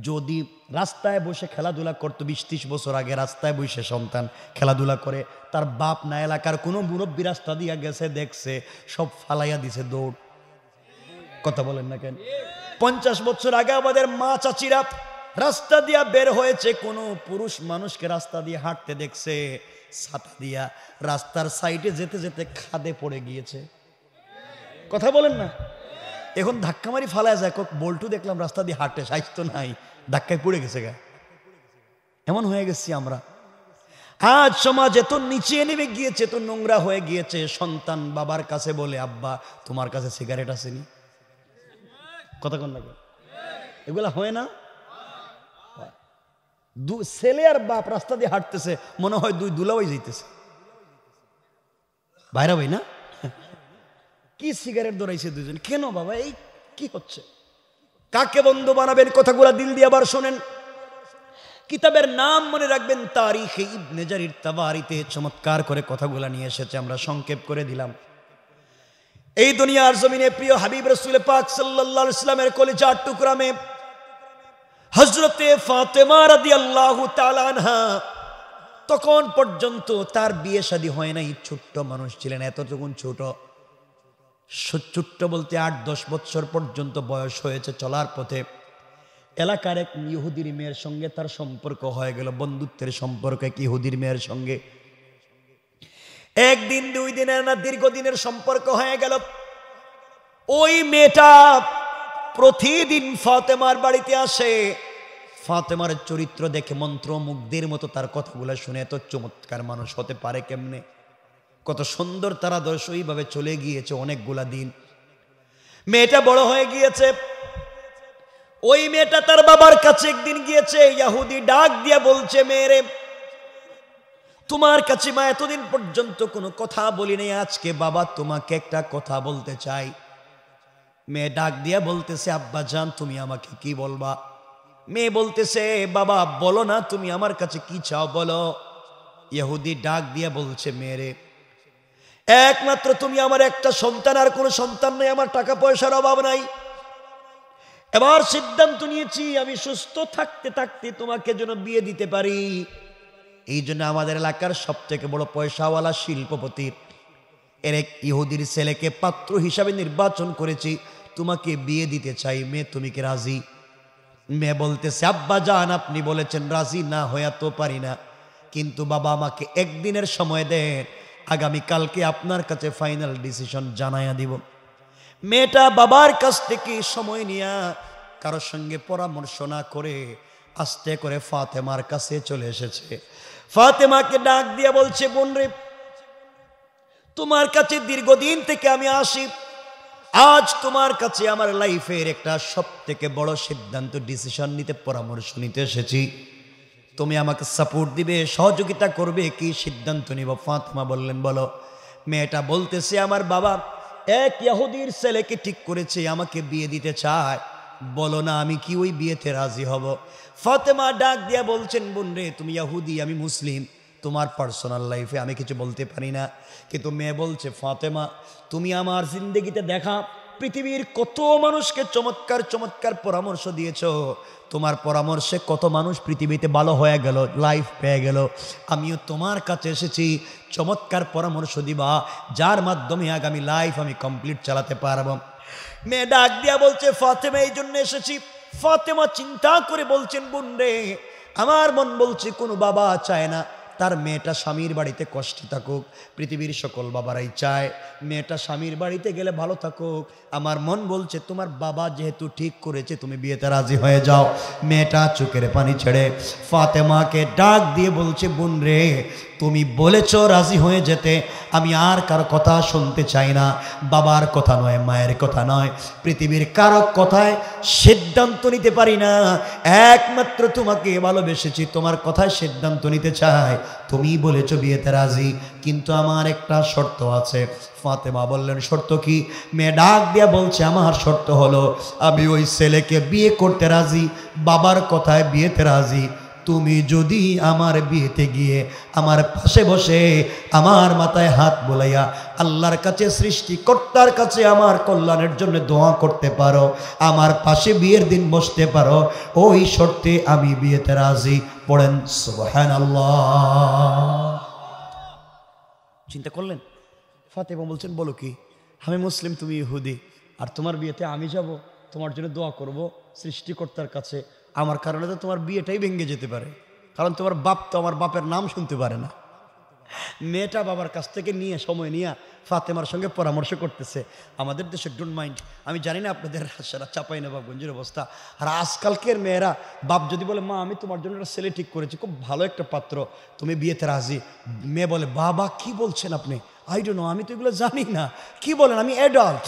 যদি রাস্তায় বসে খেলাধুলা করতো, 20-30 বছর আগে রাস্তায় বসে সন্তান খেলাধুলা করে, তার বাপ না এলাকার কোনো মুরব্বী রাস্তা দিয়া গেছে, দেখছে, সব ফালাইয়া দিছে দৌড়। কথা বলেন না কেন? 50 বছর আগে আমাদের মা চাচিরা রাস্তা দিয়া বের হয়েছে, কোনো পুরুষ মানুষকে রাস্তা দিয়ে হাঁটতে দেখছে, ছাতা দিয়া রাস্তার সাইডে যেতে যেতে খাদে পড়ে গিয়েছে। কথা বলেন না? এখন ধাক্কা মারি ফালায় যায়, বল্টু দেখলাম রাস্তা দিয়ে হাঁটে, সাইজ নাই, ধাক্কায় পড়ে গেছে গা। এমন হয়ে গেছি আমরা। আজ সমাজ এত নিচে নেমে গিয়েছে, তো নোংরা হয়ে গিয়েছে, সন্তান বাবার কাছে বলে, আব্বা তোমার কাছে সিগারেট আসেনি? কথা কোন লাগে? এগুলা হয় না? ছেলে আর বাপ রাস্তা দিয়ে হাঁটতেছে, মনে হয় দুই দুলাভাই যাইতেছে, বাইরা ভাই না? কি সিগারেট ধরাইছে দুজন, কেন বাবা, এই কি হচ্ছে? কাকে বন্ধু বানাবেন, কথাগুলা দিল দিয়ে আবার শোনেন। কিতাবের নাম মনে রাখবেন, তারিখে ইবনে জারির তাবারিতে চমৎকার করে কথাগুলা নিয়ে এসেছে, আমরা সংক্ষেপ করে দিলাম। এই দুনিয়ার জমিনে প্রিয় হাবিব রাসূল পাক সাল্লাল্লাহু আলাইহি ওয়াসাল্লামের কলিজার টুকরা মেয়ে হযরতে ফাতেমা রাদিয়াল্লাহু তাআলা আনহা, তখন পর্যন্ত তার বিয়ে শাদী হয় নাই, ছোট্ট মানুষ ছিলেন, এতটুকুন ছোট, ছোট্ট বলতে 8-10 বছর পর্যন্ত বয়স হয়েছে। চলার পথে এলাকার এক ইহুদির মেয়ের সঙ্গে তার সম্পর্ক হয়ে গেল, বন্ধুত্বের সম্পর্ক এক ইহুদির মেয়ের সঙ্গে। একদিন, 2 দিনের না, দীর্ঘদিনের সম্পর্ক হয়ে গেল। ওই মেয়েটা প্রতিদিন ফাতেমার বাড়িতে আসে, ফাতেমার চরিত্র দেখে মন্ত্রমুগ্ধের মতো, তার কথাগুলো শুনে এত চমৎকার মানুষ হতে পারে কেমনে, কত সুন্দর তার আদর্শ, এইভাবে চলে গিয়েছে অনেকগুলা দিন। মেয়েটা বড় হয়ে গিয়েছে। ওই মেয়েটা তার বাবার কাছে একদিন গিয়েছে, ইহুদি ডাক দিয়া বলছে, মেয়েরে তোমার কাছে মা এতদিন পর্যন্ত কোনো কথা বলি নাই, আজকে বাবা তোমাকে একটা কথা বলতে চাই। মেয়ে ডাক দিয়া বলতেছে, আব্বা জান তুমি আমাকে কি বলবা? মেয়ে বলতেছে, বাবা বলো না, তুমি আমার কাছে কি চাও বলো। ইহুদি ডাক দিয়া বলছে, মেয়েরে একমাত্র তুমি আমার একটা সন্তান, আর কোনো সন্তান নেই, আমার টাকা পয়সার অভাব নাই। এবার সিদ্ধান্ত নিয়েছি আমি সুস্থ থাকতে থাকতে তোমাকে যেন বিয়ে দিতে পারি। এই জন্য আমাদের এলাকার সব থেকে বড় পয়সাওয়ালা শিল্পপতির এর এক ইহুদির ছেলেকে পাত্র হিসাবে নির্বাচন করেছি, তোমাকে বিয়ে দিতে চাই, মেয়ে তুমি কি রাজি? মেয়ে বলতেছে, আব্বা জান আপনি বলেছেন রাজি না হইয়া তো পারি না, কিন্তু বাবা আমাকে একদিনের সময় দেন, আগামীকালকে আপনার কাছে ফাইনাল ডিসিশন জানাইয়া দিব। মেয়েটা বাবার কাছ থেকে সময় নিয়া, কারোর সঙ্গে পরামর্শ না করে, আস্তে করে ফাতেমার কাছে চলে এসেছে। ফাতেমাকে ডাক দিয়া বলছে, বোন রে, তোমার কাছে দীর্ঘদিন থেকে আমি আসি, আজ তোমার কাছে আমার লাইফের একটা সব থেকে বড় সিদ্ধান্ত, ডিসিশন নিতে, পরামর্শ নিতে এসেছি। তুমি আমাকে সাপোর্ট দিবে, সহযোগিতা করবে, কি সিদ্ধান্ত নিব? ফাতেমা বললেন, বলো। মেয়েটা বলতেছে, আমার বাবা এক ইহুদির ছেলেকে ঠিক করেছে, আমাকে বিয়ে দিতে চায়, বলো না আমি কি ওই বিয়েতে রাজি হব? ফাতেমা ডাক দিয়া বলছেন, বোন রে, তুমি ইহুদি, আমি মুসলিম, তোমার পার্সোনাল লাইফে আমি কিছু বলতে পারি না। কিন্তু মেয়ে বলছে, ফাতেমা তুমি আমার জিন্দেগিতে দেখা পৃথিবীর কত মানুষকে চমৎকার চমৎকার পরামর্শ দিয়েছ, তোমার পরামর্শে কত মানুষ পৃথিবীতে ভালো হয়ে গেল, লাইফ পেয়ে গেল, আমিও তোমার কাছে এসেছি, চমৎকার পরামর্শ দিবা, যার মাধ্যমে আগামী লাইফ আমি কমপ্লিট চালাতে পারবো। মেয়ে ডাক দিয়া বলছে, ফাতেমা এই জন্য এসেছি। ফাতেমা চিন্তা করে বলছেন, বোন রে, আমার মন বলছে কোনো বাবা চায় না তার মেয়েটা স্বামীর বাড়িতে কষ্টে থাকুক। পৃথিবীর সকল বাবারাই চায় মেয়েটা স্বামীর বাড়িতে গেলে ভালো থাকুক। আমার মন বলছে তোমার বাবা যেহেতু ঠিক করেছে তুমি বিয়েতে রাজি হয়ে যাও। মেয়েটা চোখের পানি ছেড়ে ফাতেমাকে ডাক দিয়ে বলছে, বোন রে, তুমি বলেছ রাজি হয়ে যেতে, আমি আর কারো কথা শুনতে চাই না। বাবার কথা নয়, মায়ের কথা নয়, পৃথিবীর কারো কথায় সিদ্ধান্ত নিতে পারি না। একমাত্র তোমাকে ভালোবেসেছি, তোমার কথায় সিদ্ধান্ত নিতে চাই। তুমি বলেছ বিয়েতে রাজি, কিন্তু আমার একটা শর্ত আছে। ফাতেমা বললেন, শর্ত কি? মেয়ে ডাক দিয়া বলছে, আমার শর্ত হলো আমি ওই ছেলেকে বিয়ে করতে রাজি, বাবার কথায় বিয়েতে রাজি। তুমি যদি আমার বিয়েতে গিয়ে আমার পাশে বসে আমার মাথায় হাত বোলাইয়া আল্লাহর কাছে, সৃষ্টিকর্তার কাছে আমার কল্যাণের জন্য দোয়া করতে পারো, আমার পাশে বিয়ের দিন বসতে পারো, ওই শর্তে আমি বিয়েতে রাজি। পড়েন সুবহানাল্লাহ। চিন্তা করলেন? ফাতেমা বলছেন, বলো কি? আমি মুসলিম, তুমি ইহুদি, আর তোমার বিয়েতে আমি যাব, তোমার জন্য দোয়া করব সৃষ্টিকর্তার কাছে। আমার কারণে তো তোমার বিয়েটাই ভেঙে যেতে পারে, কারণ তোমার বাপ তো আমার বাপের নাম শুনতে পারে না। মেয়েটা বাবার কাছ থেকে নিয়ে সময় নিয়ে ফাতেমার সঙ্গে পরামর্শ করতেছে। আমাদের দেশে ডোন্ট মাইন্ড, আমি জানি না আপনাদের সারা চাঁপাইনবাবগঞ্জের অবস্থা, আর আজকালকের মেয়েরা বাপ যদি বলে, মা আমি তোমার জন্য একটা ছেলে ঠিক করেছি, খুব ভালো একটা পাত্র, তুমি বিয়েতে রাজি। মেয়ে বলে, বাবা কি বলছেন আপনি? আই ডোন্ট নো, আমি তো এগুলো জানি না, কি বলেন? আমি অ্যাডাল্ট,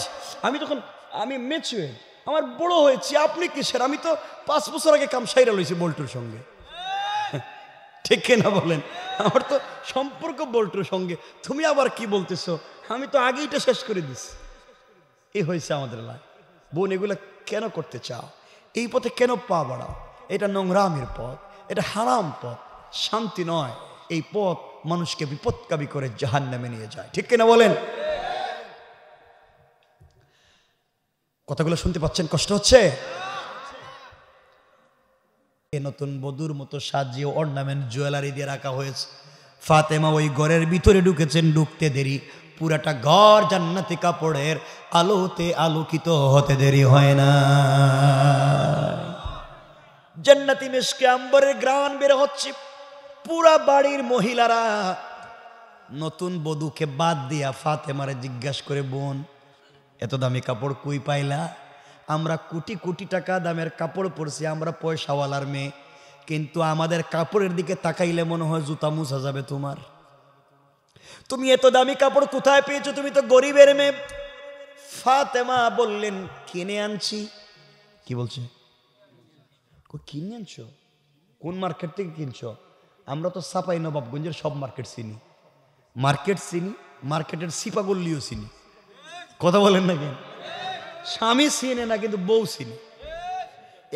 আমি ম্যাচিউর, আমার বড় হয়েছি, আপনি কিসের? আমি তো 5 বছর আগে কাম সাইরা লইছি বল্টুর সঙ্গে। ঠিক না বলেন? আমার তো সম্পর্ক বল্টুর সঙ্গে, তুমি আবার কি বলতেছো? আমি তো আগেইটা শেষ করে দিছি। এই হয়েছে আমাদের লাইফ। বোন, এগুলো কেন করতে চাও? এই পথে কেন পা বাড়াও? এটা নোংরামের পথ, এটা হারাম পথ, শান্তি নয়। এই পথ মানুষকে বিপদকাবী করে জাহান্নামে নিয়ে যায়। ঠিক কিনা বলেন? কথাগুলো শুনতে পাচ্ছেন? কষ্ট হচ্ছে? নতুন বধূর মতো সাজিয়ে অর্নামেন্ট জুয়েলারি দিয়ে রাখা হয়েছে। ফাতেমা ওই ঘরের ভিতরে ঢুকেছেন, ঢুকতে দেরি, পুরাটা ঘর জান্নাতি কাপড়ের আলোতে আলোকিত হতে দেরি হয় না। জান্নাতি মিশকে আম্বরের গ্রান বের হচ্ছে। পুরা বাড়ির মহিলারা নতুন বধূকে বাদ দিয়া ফাতেমারে জিজ্ঞাসা করে, বোন এত দামি কাপড় কই পাইলা? আমরা কোটি কোটি টাকা দামের কাপড় পরছি, আমরা পয়সাওয়ালার মেয়ে, কিন্তু আমাদের কাপড়ের দিকে তাকাইলে মনে হয় জুতা মুছা যাবে তোমার। তুমি এত দামি কাপড় কোথায় পেয়েছো? তুমি তো গরিবের মেয়ে। ফাতেমা বললেন, কিনে আনছি। কি বলছে? কিনে আনছো? কোন মার্কেট থেকে কিনছো? আমরা তো চাঁপাইনবাবগঞ্জের সব মার্কেট চিনি, মার্কেটের সিপাগল্লিও চিনি। কথা বলেন না কেন? স্বামী চিনে না, কিন্তু বউ চিনি।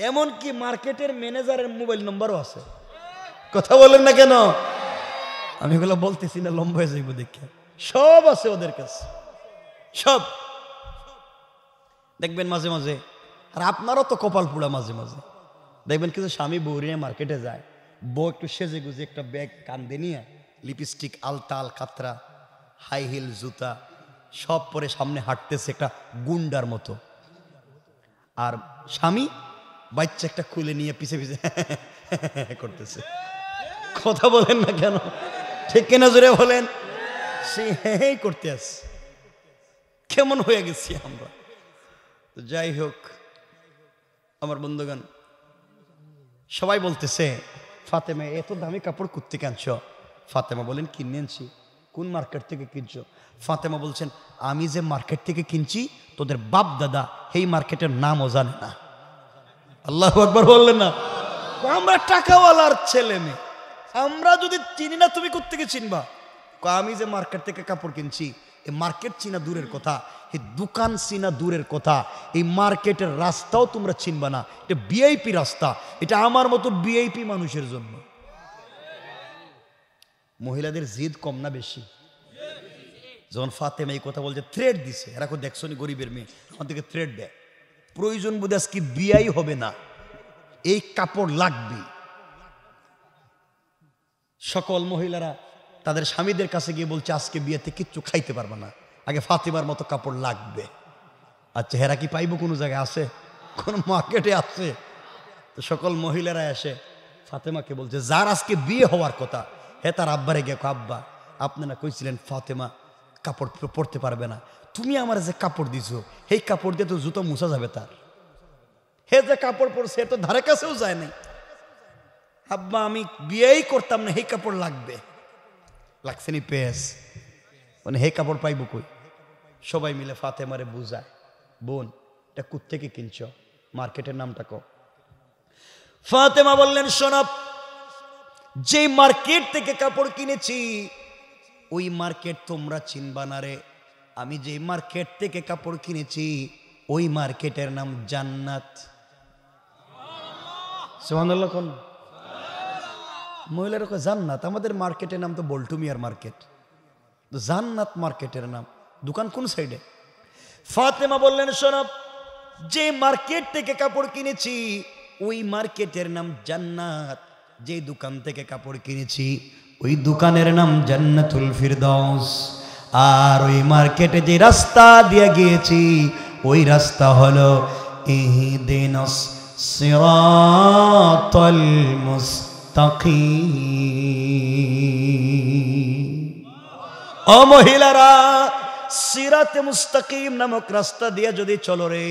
এমনকি মার্কেটের ম্যানেজারের মোবাইল নম্বরও আছে। কথা বলেন না কেন? আমি এগুলো বলতেছি না, লম্বা হয়ে যাইব দেখে। সব আছে ওদের কাছে, সব দেখবেন মাঝে মাঝে। আর আপনারও তো কপাল পুড়া মাঝে মাঝে দেখবেন কিছু স্বামী বউ নিয়ে মার্কেটে যায়, বউ একটু সেজে গুজে একটা ব্যাগ কান্দে নিয়ে, লিপস্টিক, আলতা আল কাতরা, হাই হিল জুতা সব পরে সামনে হাঁটতেছে একটা গুন্ডার মতো, আর স্বামী বাচ্চা একটা খুলে নিয়ে পিছে পিছে করতেছে। কথা বলেন না কেন? ঠিক কিনা জোরে বলেন? সে করতে আস, কেমন হয়ে গেছি আমরা। যাই হোক আমার বন্ধুগণ, সবাই বলতেছে ফাতেমা এত দামি কাপড় কোত্থেকে আনছো? ফাতেমা বলেন, কিনে আনছি। কোন মার্কেট থেকে কিনছো? ফাতেমা বলছেন, আমি যে মার্কেট থেকে কিনছি তোদের বাপ দাদা এই মার্কেটের নামও জানে না। আল্লাহু আকবার বললেন না? আমরা টাকাওয়ালার ছেলে মেয়ে, আমরা যদি চিনি না তুমি কোত্থেকে চিনবা? আমি যে মার্কেট থেকে কাপড় কিনছি, এই মার্কেট চিনা দূরের কথা, এই দোকান চিনা দূরের কথা, এই মার্কেটের রাস্তাও তোমরা চিনবা না। এটা ভিআইপি রাস্তা, এটা আমার মতো ভিআইপি মানুষের জন্য। মহিলাদের জিদ কম না বেশি? যখন ফাতেমা এই কথা বলছে, থ্রেড দিছে, এরা দেখছো নি গরিবের মেয়ে আমাদেরকে থ্রেড দেয়, প্রয়োজন বোধ আজকে বিয়াই হবে না, এই কাপড় লাগবে। সকল মহিলারা তাদের স্বামীদের কাছে গিয়ে বলছে, আজকে বিয়েতে কিচ্ছু খাইতে পারবে না, আগে ফাতেমার মতো কাপড় লাগবে। আচ্ছা হেরা কি পাইব? কোনো জায়গায় আছে? কোন মার্কেটে আছে? তো সকল মহিলারা এসে ফাতেমাকে বলছে, যার আজকে বিয়ে হওয়ার কথা হে তার আব্বারে গিয়ে আব্বা আপনি না কইছিলেন ফাতেমা কাপড় পরতে পারবে না, তুমি আমার যে কাপড় দিছো সেই কাপড় দিয়ে তো জুতো মুছা যাবে তার, হে যে কাপড় পরছে তো ধারে কাছেও যায় নাই, আব্বা আমি বিয়েই করতাম না, সেই কাপড় লাগবে। লাগছে নি পেস, মানে হে কাপড় পাইব কই? সবাই মিলে ফাতেমারে বুঝায়, বোন এটা কোত্থেকে কিনছ, মার্কেটের নামটা কও। ফাতেমা বললেন শোনো, যে মার্কেট থেকে কাপড় কিনেছি ওই মার্কেট তোমরা চিনবা না রে, আমি যে মার্কেট থেকে কাপড় কিনেছি ওই মার্কেটের নাম জান্নাত। সুবহানাল্লাহ কোন মহিলারা কয় জান্নাত, আমাদের মার্কেটের নাম তো বল্টু মিয়ার মার্কেট, জান্নাত মার্কেটের নাম, দোকান কোন সাইডে? ফাতেমা বললেন শোনো, যে মার্কেট থেকে কাপড় কিনেছি ওই মার্কেটের নাম জান্নাত, যে দোকান থেকে কাপড় কিনেছি ওই দোকানের নাম জান্নাতুল ফিরদাউস, আর ওই মার্কেটে যে রাস্তা দিয়ে গিয়েছি ওই রাস্তা হলো ইহদিনাস সিরাতাল মুস্তাকিম। ও মহিলারা, সিরাতে মুস্তাকিম নামক রাস্তা দিয়ে যদি চলো রে,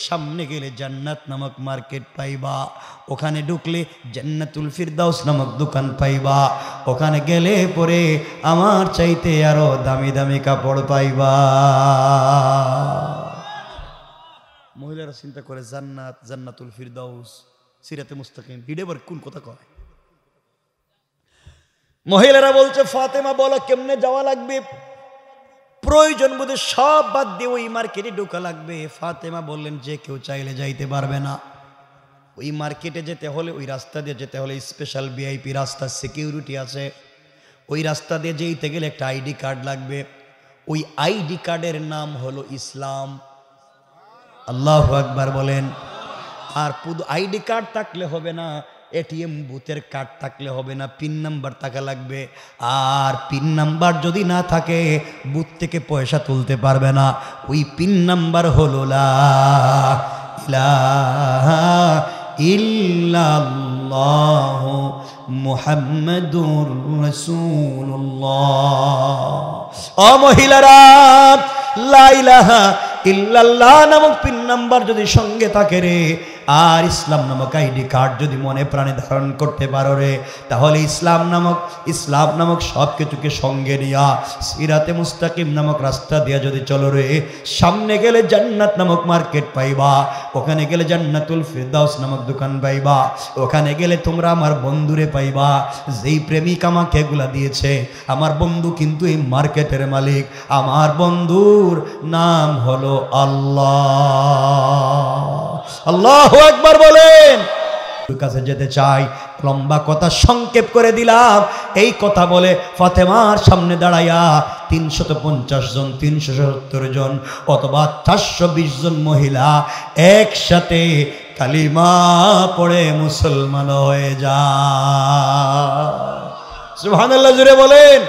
সামনে গেলে জান্নাত নামক মার্কেট পাইবা, ওখানে ঢুকলে জান্নাতুল ফিরদাউস নামক দোকান পাইবা, ওখানে গেলে পরে আমার চাইতে আরো দামি দামি কাপড় পাইবা। মহিলারা চিন্তা করে জান্নাত, জান্নাতুল ফিরদাউস, সিরাতে মুস্তাকিম, হিডেবার কোন কথা কয়? মহিলারা বলছে ফাতেমা বলো কেমনে যাওয়া লাগবে, প্রয়োজন বোধে সব বাদ দিয়ে ওই মার্কেটে ঢোকা লাগবে। ফাতেমা বললেন যে কেউ চাইলে যাইতে পারবে না, ওই মার্কেটে যেতে হলে ওই রাস্তা দিয়ে যেতে হলে স্পেশাল ভিআইপি রাস্তা, সিকিউরিটি আছে, ওই রাস্তা দিয়ে যেতে গেলে একটা আইডি কার্ড লাগবে, ওই আইডি কার্ডের নাম হলো ইসলাম। আল্লাহু আকবার বলেন। আর পুরো আইডি কার্ড থাকলে হবে না, এটিএম বুথের কার্ড থাকলে হবে না, পিন নাম্বার থাকা লাগবে, আর পিন নাম্বার যদি না থাকে বুথ থেকে পয়সা তুলতে পারবে না। ওই পিন নাম্বার হলো লা ইলাহা ইল্লাল্লাহু মুহাম্মাদুর রাসূলুল্লাহ। ও মহিলারা, লা ইলাহা ইল্লাল্লাহ নামক পিন নাম্বার যদি সঙ্গে থাকে রে, আর ইসলাম নামক আইডি কার্ড যদি মনে প্রাণে ধারণ করতে পারো রে, তাহলে ইসলাম নামক সব কিছুকে সঙ্গে নিয়া সিরাতে মুস্তাকিম নামক রাস্তা দিয়া যদি চলো রে, সামনে গেলে জান্নাত নামক মার্কেট পাইবা, ওখানে গেলে জান্নাতুল ফিরদাউস নামক দোকান পাইবা, ওখানে গেলে তোমরা আমার বন্ধুরে পাইবা, যেই প্রেমিক আমাকে এগুলা দিয়েছে, আমার বন্ধু কিন্তু এই মার্কেটের মালিক, আমার বন্ধুর নাম হলো আল্লাহ। আল্লাহু আকবার বলেন। কাছে যেতে চাই, লম্বা কথা সংক্ষেপ করে দিলাম। এই কথা বলে ফাতেমার সামনে দাঁড়াইয়া 350 জন, 370 জন অথবা 420 জন মহিলা একসাথে কালিমা পড়ে মুসলমান হয়ে যায়। সুবহানাল্লাহ জুড়ে বলেন।